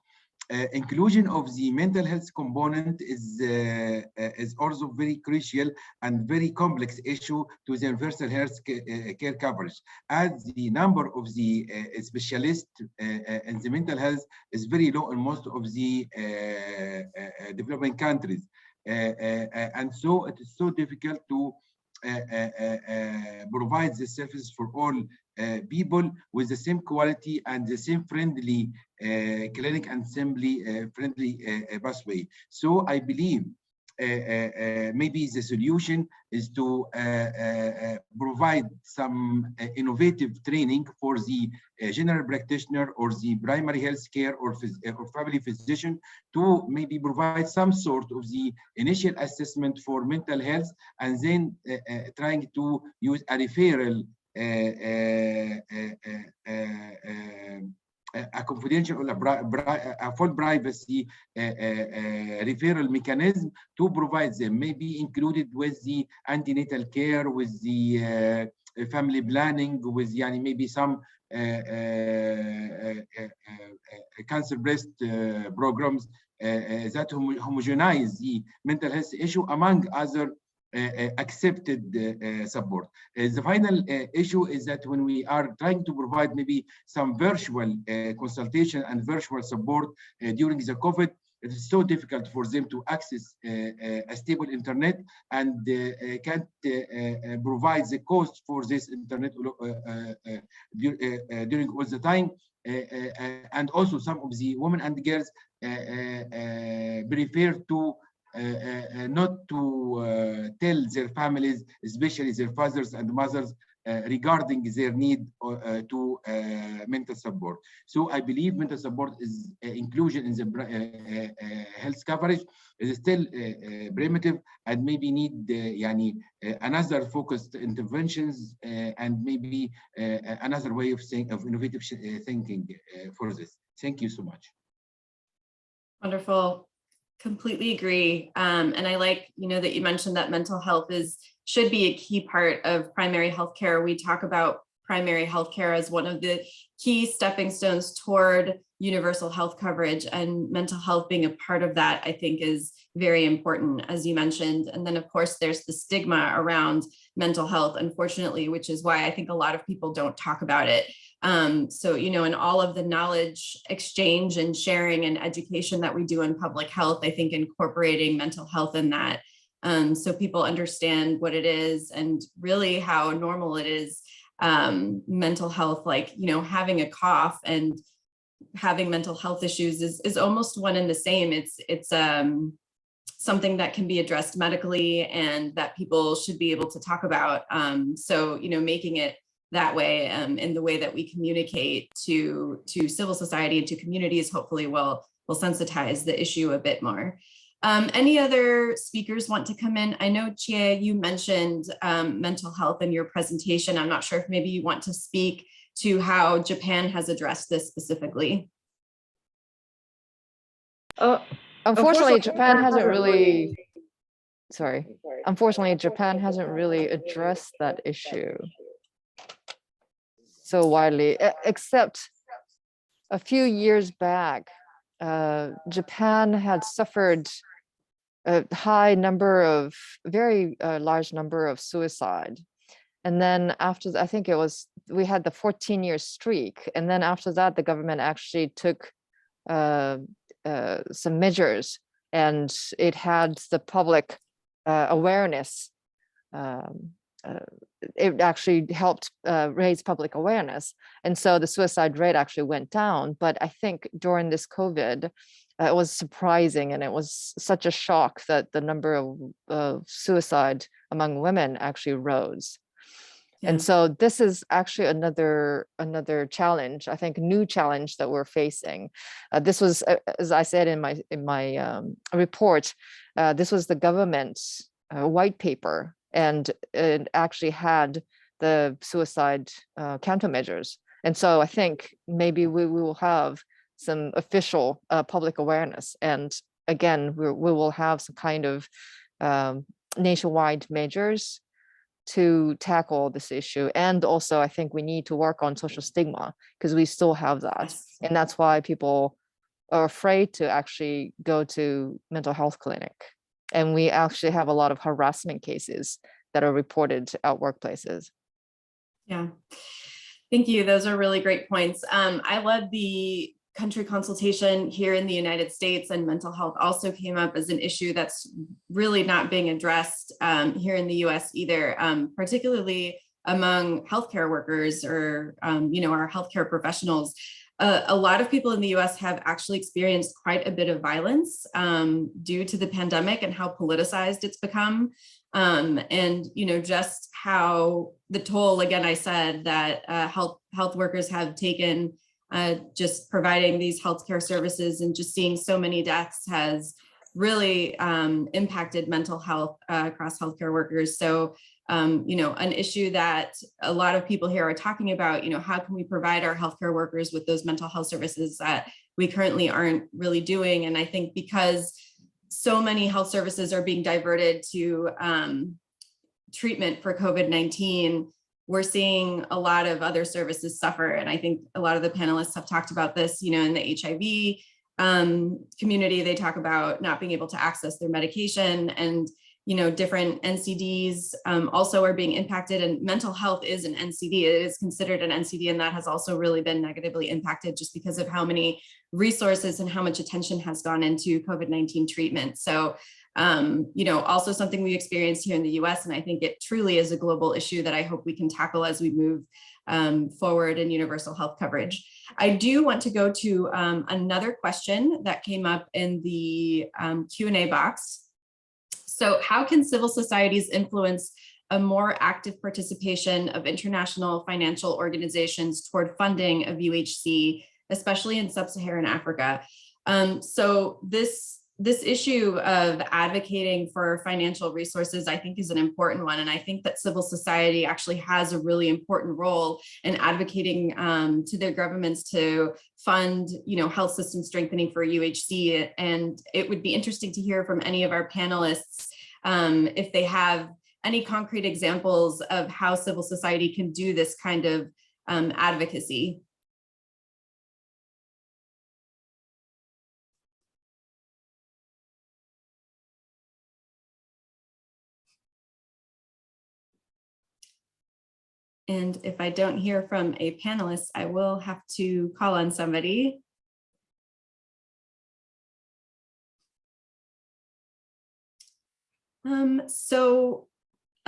inclusion of the mental health component is also very crucial and very complex issue to the universal health care coverage, as the number of the specialists in the mental health is very low in most of the developing countries. And so it is so difficult to provide the services for all people with the same quality and the same friendly clinic and friendly pathway. So I believe maybe the solution is to provide some innovative training for the general practitioner or the primary health care or family physician to maybe provide some sort of the initial assessment for mental health, and then trying to use a referral a confidential or a full privacy referral mechanism to provide them, maybe included with the antenatal care, with the family planning, with maybe some cancer breast programs that homogenize the mental health issue among other accepted support. The final issue is that when we are trying to provide maybe some virtual consultation and virtual support during the COVID, it is so difficult for them to access a stable internet, and can't provide the cost for this internet during all the time. And also some of the women and girls prefer to not to tell their families, especially their fathers and mothers, regarding their need to mental support. So I believe mental support is inclusion in the health coverage is still primitive, and maybe need another focused interventions and maybe another way of innovative thinking for this. Thank you so much. Wonderful. Completely agree. And I like, that you mentioned that mental health should be a key part of primary healthcare. We talk about primary healthcare as one of the key stepping stones toward universal health coverage, and mental health being a part of that, I think, is very important, as you mentioned. And then of course, there's the stigma around mental health, unfortunately, which is why I think a lot of people don't talk about it. So, in all of the knowledge exchange and sharing and education that we do in public health, I think incorporating mental health in that, so people understand what it is and really how normal it is. Mental health, like, having a cough and having mental health issues is almost one and the same. It's something that can be addressed medically and that people should be able to talk about. So, making it that way, in the way that we communicate to civil society and to communities, hopefully will sensitize the issue a bit more. Any other speakers want to come in? I know, Chia, you mentioned mental health in your presentation. I'm not sure if maybe you want to speak to how Japan has addressed this specifically. Unfortunately, Japan hasn't really, unfortunately, Japan hasn't really addressed that issue so widely, except a few years back, Japan had suffered a very large number of suicide. And then after, I think we had the 14-year streak. And then after that, the government actually took some measures, and it had the public awareness. It actually helped raise public awareness. And so the suicide rate actually went down. But I think during this COVID, it was surprising, and it was such a shock that the number of suicide among women actually rose. Yeah. And so this is actually another challenge, I think, new challenge that we're facing. This was, as I said in my report, this was the government's white paper, and it actually had the suicide countermeasures. And so I think maybe we will have some official public awareness. And again, we will have some kind of nationwide measures to tackle this issue. And also, I think we need to work on social stigma, because we still have that. Yes. And that's why people are afraid to actually go to mental health clinic. And we actually have a lot of harassment cases that are reported at workplaces. Yeah, thank you. Those are really great points. I led the country consultation here in the United States, and mental health also came up as an issue that's really not being addressed here in the US either, particularly among healthcare workers or our healthcare professionals. A lot of people in the US have actually experienced quite a bit of violence due to the pandemic and how politicized it's become. And just how the toll, again, I said that health workers have taken just providing these healthcare services, and just seeing so many deaths has really impacted mental health across healthcare workers. So an issue that a lot of people here are talking about, how can we provide our healthcare workers with those mental health services that we currently aren't really doing? And I think because so many health services are being diverted to treatment for COVID-19, we're seeing a lot of other services suffer. And I think a lot of the panelists have talked about this, in the HIV community. They talk about not being able to access their medication, and different NCDs also are being impacted, and mental health is an NCD. It is considered an NCD, and that has also really been negatively impacted just because of how many resources and how much attention has gone into COVID-19 treatment. So, also something we experienced here in the US, and I think it truly is a global issue that I hope we can tackle as we move forward in universal health coverage. I do want to go to another question that came up in the Q&A box. So how can civil societies influence a more active participation of international financial organizations toward funding of UHC, especially in Sub-Saharan Africa? So this issue of advocating for financial resources, I think, is an important one. And I think that civil society actually has a really important role in advocating to their governments to fund, health system strengthening for UHC. And it would be interesting to hear from any of our panelists if they have any concrete examples of how civil society can do this kind of advocacy. And if I don't hear from a panelist, I will have to call on somebody.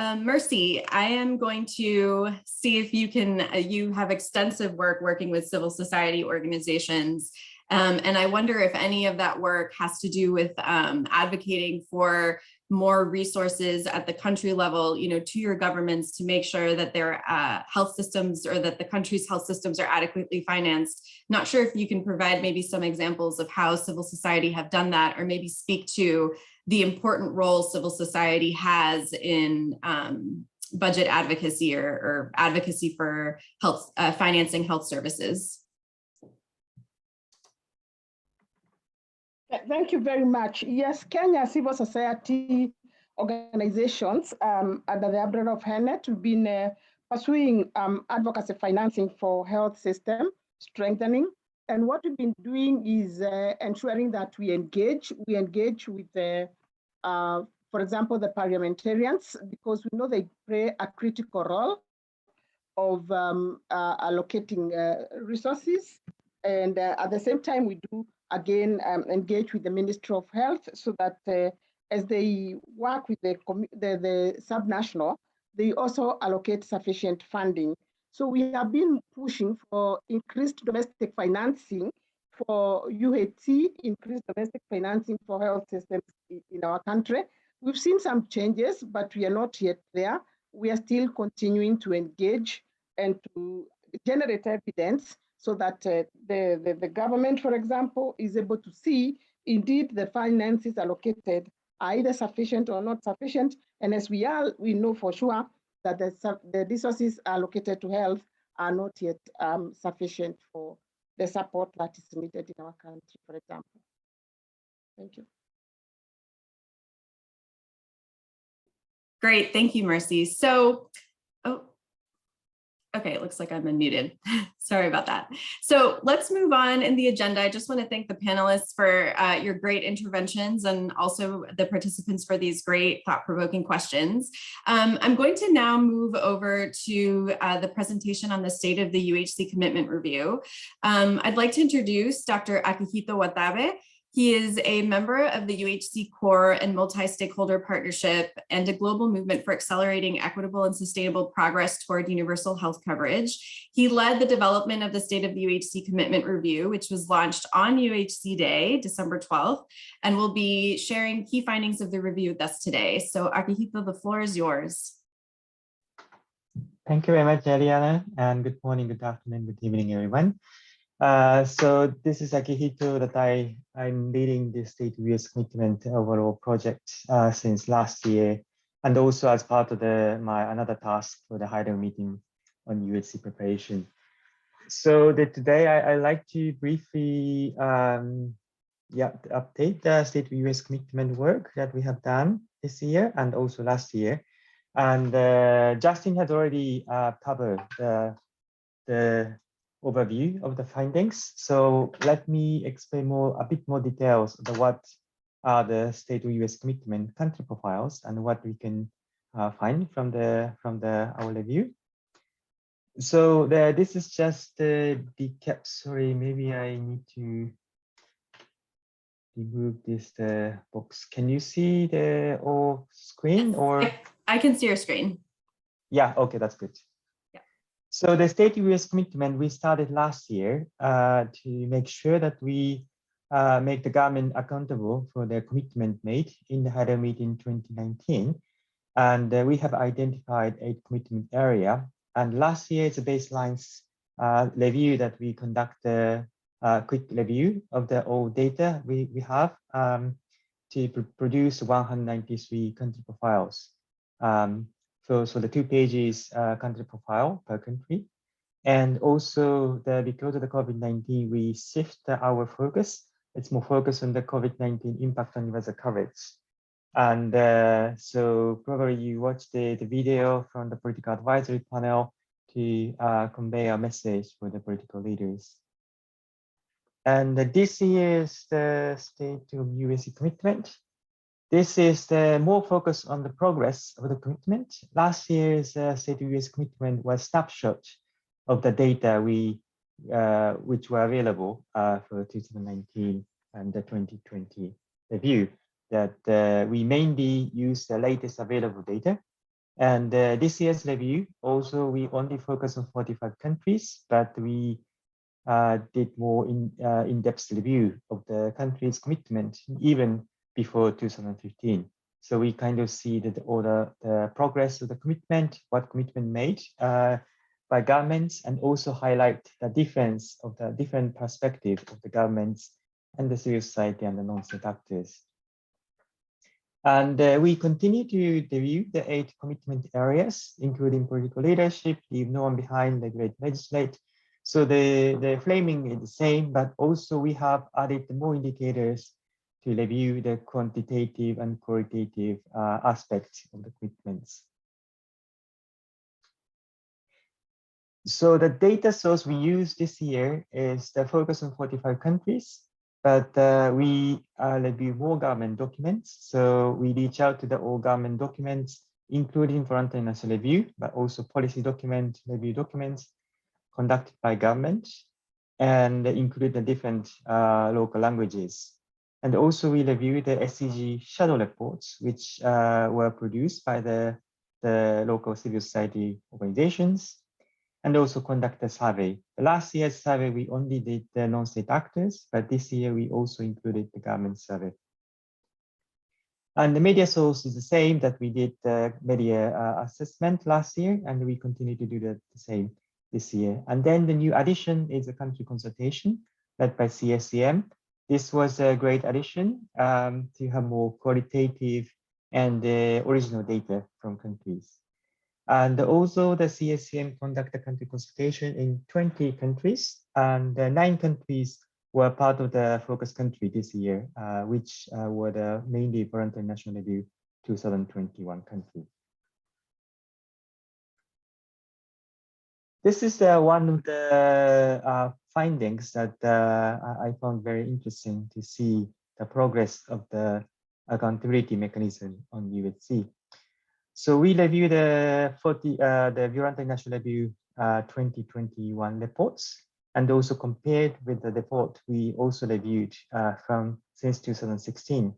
Mercy, I am going to see if you can, you have extensive work working with civil society organizations. And I wonder if any of that work has to do with advocating for more resources at the country level, to your governments to make sure that their health systems, or that the country's health systems, are adequately financed. Not sure if you can provide maybe some examples of how civil society have done that, or maybe speak to the important role civil society has in budget advocacy or advocacy for health, financing health services. Thank you very much. Yes, Kenya civil society organizations under the umbrella of HENET have been pursuing advocacy financing for health system strengthening. And what we've been doing is ensuring that we engage with the, for example, the parliamentarians, because we know they play a critical role of allocating resources. And at the same time, we do again engage with the Ministry of Health, so that as they work with the subnational, they also allocate sufficient funding. So we have been pushing for increased domestic financing for UHC, increased domestic financing for health systems in our country. We've seen some changes, but we are not yet there. We are still continuing to engage and to generate evidence, so that the government, for example, is able to see indeed the finances allocated are either sufficient or not sufficient. And as we know for sure that the resources allocated to health are not yet sufficient for the support that is needed in our country, for example. Thank you. Great, thank you, Mercy. So, Okay, it looks like I'm unmuted. Sorry about that. So let's move on in the agenda. I just want to thank the panelists for your great interventions and also the participants for these great thought-provoking questions. I'm going to now move over to the presentation on the state of the UHC commitment review. I'd like to introduce Dr. Akihito Watabe. He is a member of the UHC Core and Multi-Stakeholder Partnership and a global movement for accelerating equitable and sustainable progress toward universal health coverage. He led the development of the State of the UHC Commitment Review, which was launched on UHC Day, December 12th, and will be sharing key findings of the review with us today. So Akihito, the floor is yours. Thank you very much, Ariana, and good morning, good afternoon, good evening, everyone. So this is Akihito that I'm leading the State US Commitment overall project since last year, and also as part of my another task for the high-level meeting on UHC preparation. So today I'd like to briefly update the State US Commitment work that we have done this year and also last year. And Justin had already covered the overview of the findings. So let me explain a bit more details of what are the State of US commitment country profiles and what we can find from our review. So this is just the recap. Sorry, maybe I need to remove this box. Can you see the screen or? I can see your screen. Yeah, okay, that's good. So the State US commitment we started last year to make sure that we make the government accountable for their commitment made in the high-level meeting 2019. And we have identified 8 commitment areas. And last year, it's a baseline review that we conduct a quick review of the all data we have to produce 193 country profiles. So the 2 pages country profile per country. And also because of the COVID-19, we shift our focus. It's more focused on the COVID-19 impact on universal coverage. And so probably you watched the video from the political advisory panel to convey a message for the political leaders. And this year's the State of USC commitment. This is the more focus on the progress of the commitment. Last year's State of US commitment was snapshot of the data which were available for 2019 and the 2020 review. That we mainly use the latest available data. And this year's review, also we only focus on 45 countries, but we did more in-depth review of the country's commitment, even before 2015. So we kind of see that all the progress of the commitment, what commitment made by governments, and also highlight the difference of the different perspective of the governments and the civil society and the non-state actors. And we continue to review the 8 commitment areas, including political leadership, leave no one behind, regulate, legislate. So the framing is the same, but also we have added more indicators to review the quantitative and qualitative aspects of the commitments. So the data source we use this year is the focus on 45 countries, but we review more government documents. So we reach out to the all government documents, including voluntary national review, but also policy document, review documents conducted by government, and include the different local languages. And also we review the SCG shadow reports, which were produced by the local civil society organizations, and also conduct a survey. The last year's survey, we only did the non-state actors, but this year we also included the government survey. And the media source is the same that we did the media assessment last year, and we continue to do the same this year. And then the new addition is a country consultation led by CSCM. This was a great addition to have more qualitative and original data from countries. And also the CSCM conduct a country consultation in 20 countries, and 9 countries were part of the focus country this year, which were the mainly voluntary national review 2021 country. This is one of the findings that I found very interesting to see the progress of the accountability mechanism on UHC. So we reviewed the Voluntary National Review 2021 reports, and also compared with the report we also reviewed from since 2016.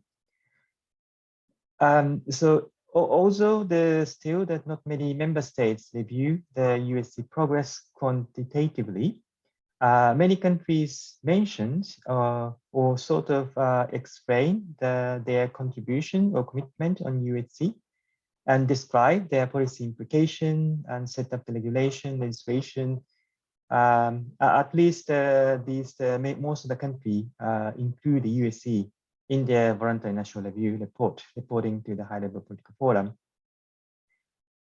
So although still that not many member states review the UHC progress quantitatively, many countries mentioned or sort of explain their contribution or commitment on UHC and describe their policy implication and set up the regulation, legislation. At least most of the country include the UHC in their voluntary national review report, reporting to the high-level political forum.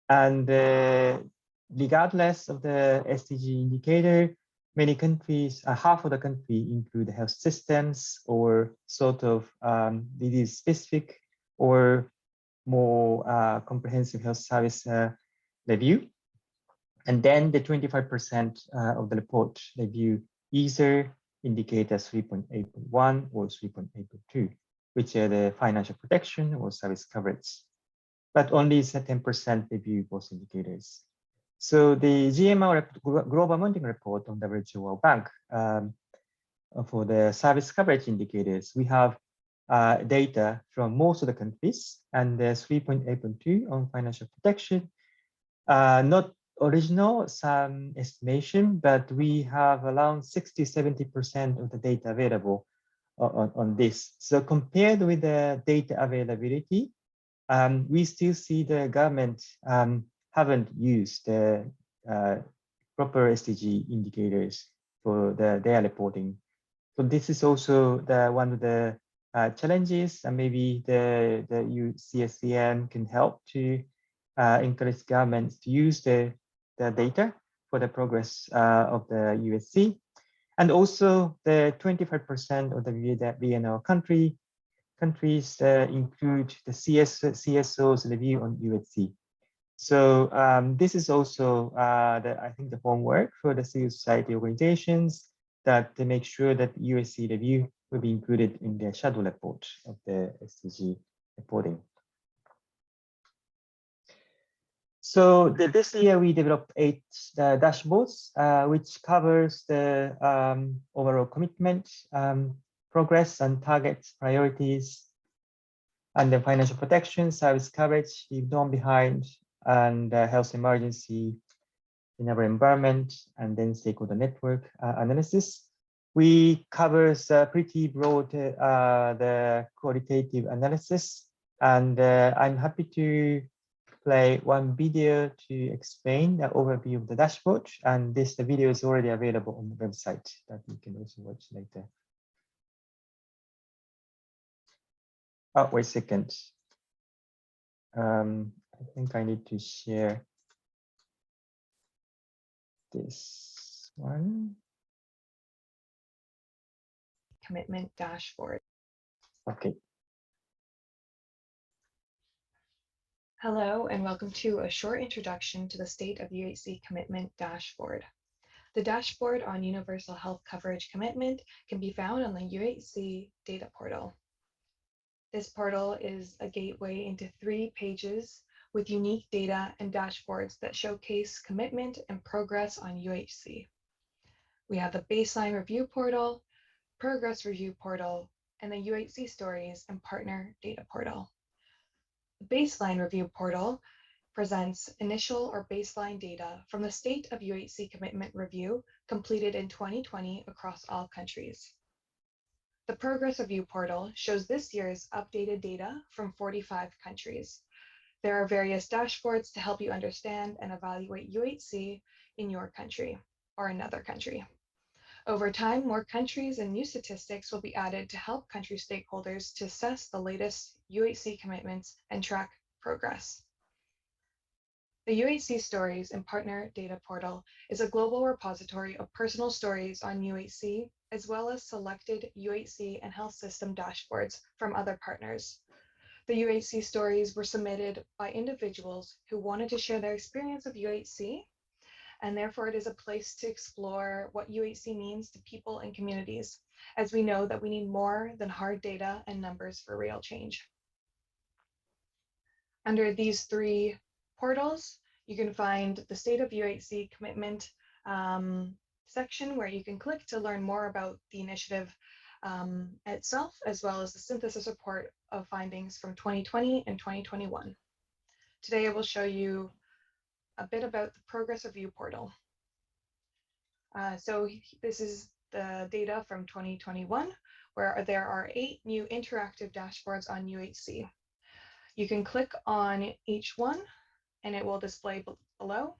And regardless of the SDG indicator, many countries, half of the country include health systems or sort of disease specific or more comprehensive health service review. And then the 25% of the report review either indicators 3.8.1 or 3.8.2, which are the financial protection or service coverage. But only 10% review both indicators. So the GMR Global Monitoring Report on WHO World Bank for the service coverage indicators, we have data from most of the countries, and there's 3.8.2 on financial protection. Not original, some estimation, but we have around 60-70% of the data available on this. So compared with the data availability, we still see the government haven't used the proper SDG indicators for their reporting. So this is also one of the challenges, and maybe the CSCM can help to encourage governments to use the data for the progress of the UHC. And also the 25% of the VNL countries include the CSO's review on UHC. So this is also, I think, the homework for the civil society organizations, that they make sure that UHC review will be included in their shadow report of the SDG reporting. So this year we developed 8 dashboards, which covers the overall commitment, progress and targets, priorities, and the financial protection, service coverage, leave no one behind, and health emergency, in our environment, and then stakeholder network analysis. We cover pretty broad the qualitative analysis, and I'm happy to play one video to explain the overview of the dashboard, and the video is already available on the website that you can also watch later. Oh, wait a second. I think I need to share this one. Commitment Dashboard. Okay. Hello, and welcome to a short introduction to the State of UHC Commitment Dashboard. The dashboard on universal health coverage commitment can be found on the UHC data portal. This portal is a gateway into 3 pages with unique data and dashboards that showcase commitment and progress on UHC. We have the baseline review portal, progress review portal, and the UHC Stories and partner data portal. The baseline review portal presents initial or baseline data from the State of UHC Commitment Review completed in 2020 across all countries. The Progress Review portal shows this year's updated data from 45 countries. There are various dashboards to help you understand and evaluate UHC in your country or another country. Over time, more countries and new statistics will be added to help country stakeholders to assess the latest UHC commitments and track progress. The UHC Stories and Partner Data Portal is a global repository of personal stories on UHC, as well as selected UHC and health system dashboards from other partners. The UHC Stories were submitted by individuals who wanted to share their experience of UHC and therefore it is a place to explore what UHC means to people and communities, as we know that we need more than hard data and numbers for real change. Under these three portals, you can find the State of UHC Commitment section, where you can click to learn more about the initiative itself, as well as the synthesis report of findings from 2020 and 2021. Today, I will show you a bit about the progress review portal. So this is the data from 2021, where there are 8 new interactive dashboards on UHC. You can click on each one and it will display below.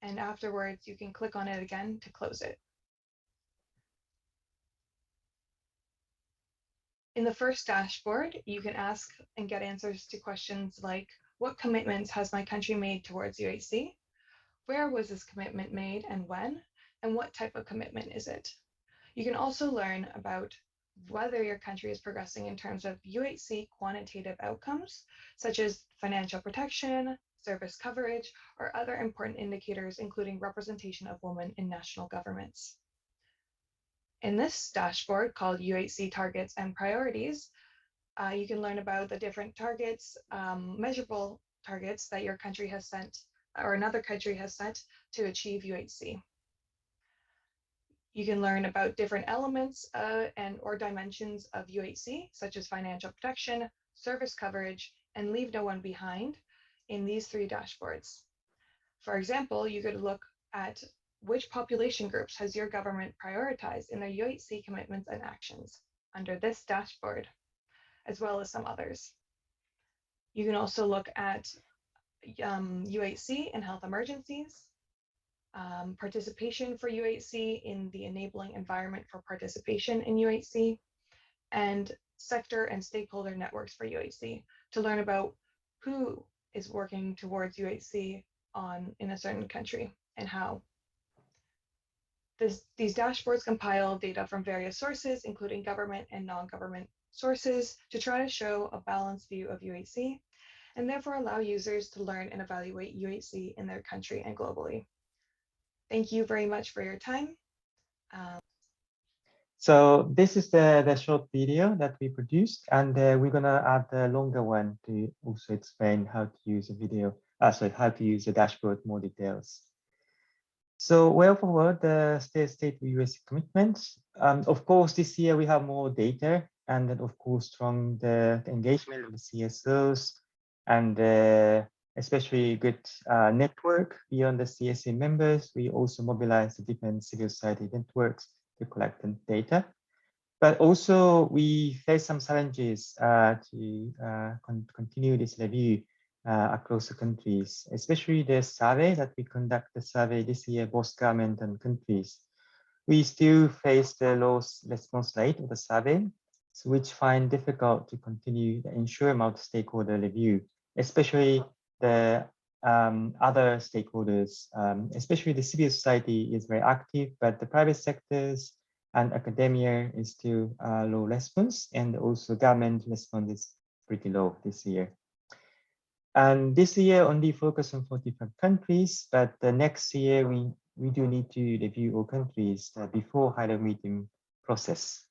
And afterwards, you can click on it again to close it. In the first dashboard, you can ask and get answers to questions like, what commitments has my country made towards UHC? Where was this commitment made and when? And what type of commitment is it? You can also learn about whether your country is progressing in terms of UHC quantitative outcomes, such as financial protection, service coverage, or other important indicators, including representation of women in national governments. In this dashboard called UHC Targets and Priorities, you can learn about the different targets, measurable targets that your country has set or another country has set to achieve UHC. You can learn about different elements or dimensions of UHC, such as financial protection, service coverage, and leave no one behind in these 3 dashboards. For example, you could look at which population groups has your government prioritized in their UHC commitments and actions under this dashboard, as well as some others. You can also look at UHC in health emergencies, participation for UHC in the enabling environment for participation in UHC, and sector and stakeholder networks for UHC to learn about who is working towards UHC in a certain country and how. These dashboards compile data from various sources, including government and non-government sources, to try to show a balanced view of UHC, and therefore allow users to learn and evaluate UHC in their country and globally. Thank you very much for your time. So this is the short video that we produced, and we're gonna add a longer one to also explain how to use a video, how to use the dashboard more details. So well forward, the state UHC commitments. Of course, this year we have more data, and then of course strong the engagement of the CSOs, and especially good network beyond the CSA members. We also mobilize the different civil society networks to collect the data. But also we face some challenges to continue this review across the countries, especially the survey that we conduct the survey this year, both government and countries. We still face the low response rate of the survey, which find difficult to continue the ensure multi-stakeholder review, especially the other stakeholders, especially the civil society is very active, but the private sectors and academia is still low response, and also government response is pretty low this year. And this year only focus on 45 countries, but the next year we do need to review all countries before higher meeting process.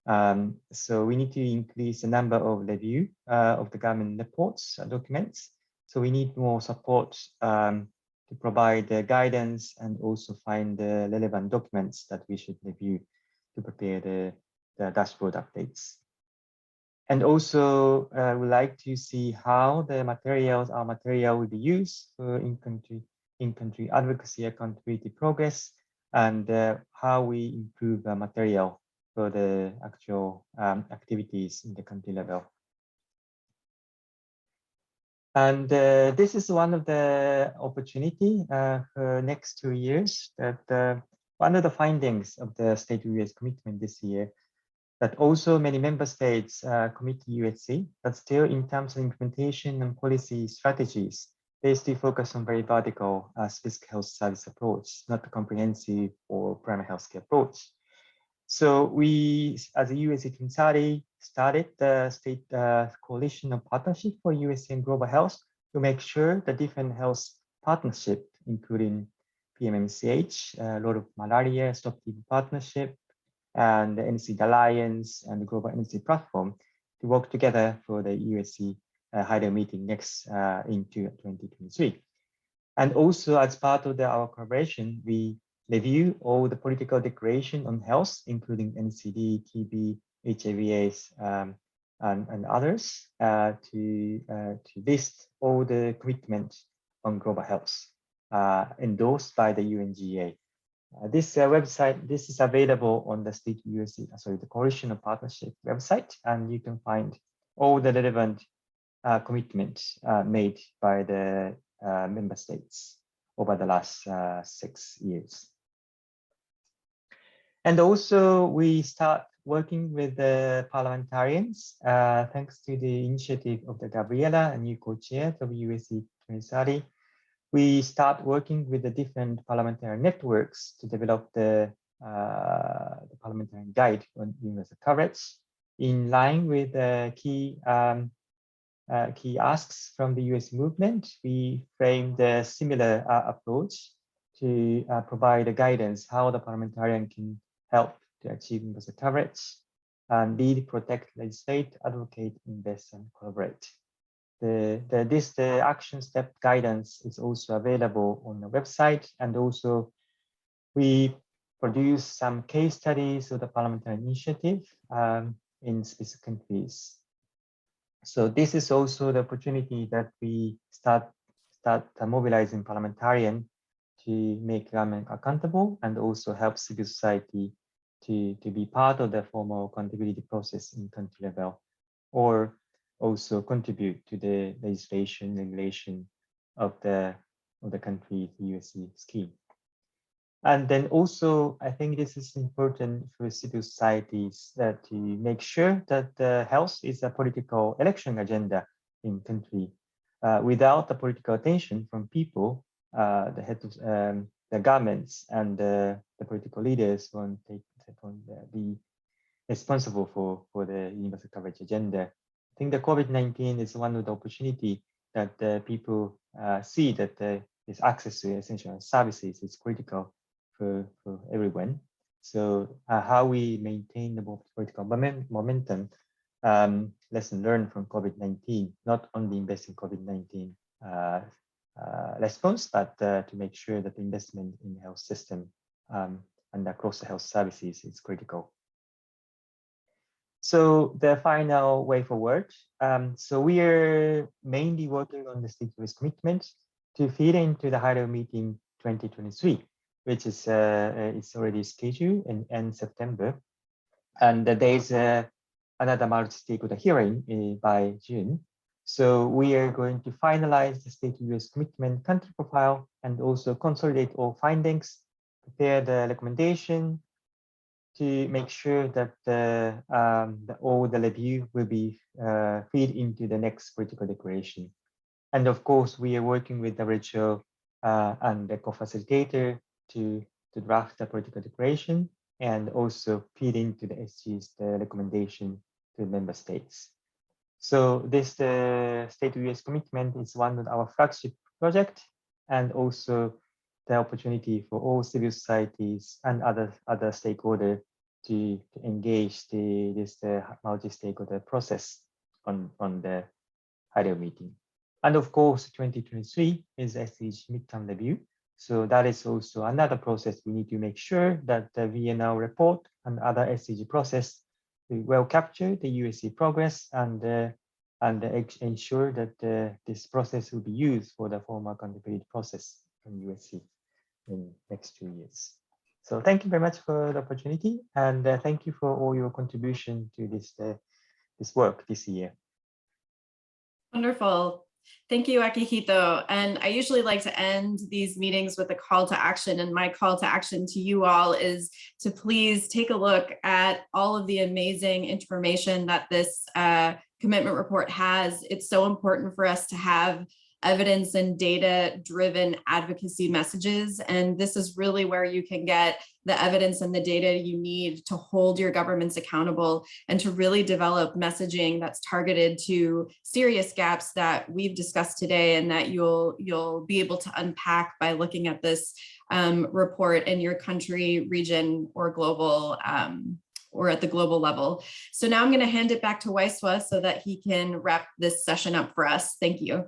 So we need to increase the number of review of the government reports, documents. So we need more support to provide the guidance and also find the relevant documents that we should review to prepare the dashboard updates. And also we like to see how the our material will be used for in-country advocacy accountability progress, and how we improve the material for the actual activities in the country level. And this is one of the opportunity for next 2 years, that one of the findings of the state UHC commitment this year, that also many member states commit to UHC, but still in terms of implementation and policy strategies, they still focus on very vertical specific health service approach, not a comprehensive or primary healthcare approach. So we, as a UAC 2030, started the state coalition of partnership for UAC and global health to make sure the different health partnership, including PMMCH, Road of Malaria, Stop TB Partnership, and the NC Alliance and the Global NC Platform to work together for the UAC high-level meeting next into 2023. And also as part of our collaboration, we review all the political declaration on health, including NCD, TB, HIV/AIDS, and others, to list all the commitments on global health endorsed by the UNGA. This website, this is available on the state UAC, the Coalition of Partnership website, and you can find all the relevant commitments made by the member states over the last 6 years. And also we start working with the parliamentarians, thanks to the initiative of the Gabriela, a new co-chair of UAC 2030. We start working with the different parliamentary networks to develop the parliamentary guide on universal coverage in line with the key asks from the US movement. We framed a similar approach to provide a guidance how the parliamentarian can help to achieve universal coverage and lead, protect, legislate, advocate, invest, and collaborate. The action step guidance is also available on the website, and also we produce some case studies of the parliamentary initiative in specific countries. So this is also the opportunity that we start mobilizing parliamentarians to make government accountable and also help civil society to be part of the formal accountability process in country level, or also contribute to the legislation, regulation of the country USC scheme. And then also, I think this is important for civil societies that to make sure that the health is a political election agenda in country. Without the political attention from people, the head of the governments and the political leaders won't be responsible for the universal coverage agenda. I think the COVID-19 is one of the opportunity that people see that this access to essential services is critical for everyone. So how we maintain the political momentum, lesson learned from COVID-19, not only invest in COVID-19 response, but to make sure that the investment in the health system and across the health services is critical. So the final way forward. So we are mainly working on the state US commitment to feed into the high-level meeting 2023, which is it's already scheduled in end September. And there's another multi-stakeholder hearing by June. So we are going to finalize the state US commitment country profile and also consolidate all findings, prepare the recommendation to make sure that all the review will be feed into the next political declaration. And of course, we are working with the WHO and the co-facilitator to draft the political declaration and also feed into the SG's the recommendation to the member states. So this state US commitment is one of our flagship project, and also the opportunity for all civil societies and other stakeholders to engage this multi-stakeholder process on the high-level meeting. And of course, 2023 is SDG midterm review. So that is also another process. We need to make sure that the VNL report and other SDG process will capture the USC progress and ensure that this process will be used for the formal accountability process from USC in next 2 years. So thank you very much for the opportunity, and thank you for all your contribution to this work this year. Wonderful. Thank you, Akihito. And I usually like to end these meetings with a call to action. And my call to action to you all is to please take a look at all of the amazing information that this commitment report has. It's so important for us to have evidence and data-driven advocacy messages. And this is really where you can get the evidence and the data you need to hold your governments accountable and to really develop messaging that's targeted to serious gaps that we've discussed today and that you'll be able to unpack by looking at this report in your country, region, or global or at the global level. So now I'm going to hand it back to Waiswa so that he can wrap this session up for us. Thank you.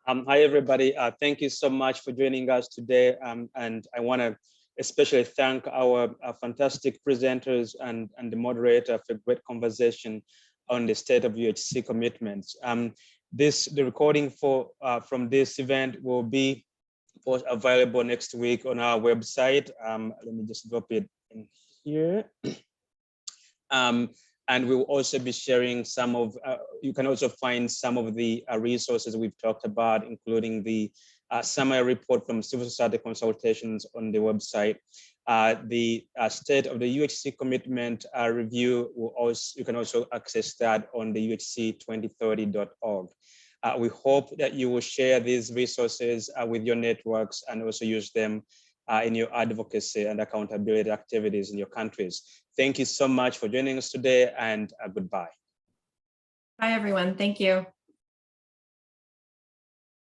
Hi, everybody. Thank you so much for joining us today. And I want to especially thank our fantastic presenters and the moderator for a great conversation on the state of UHC commitments. The recording from this event will be available next week on our website. Let me just drop it in here. And we'll also be sharing some of, you can also find some of the resources we've talked about, including the summary report from civil society consultations on the website. The state of the UHC commitment review, you can also access that on the uhc2030.org. We hope that you will share these resources with your networks and also use them in your advocacy and accountability activities in your countries. Thank you so much for joining us today, and goodbye. Bye, everyone. Thank you.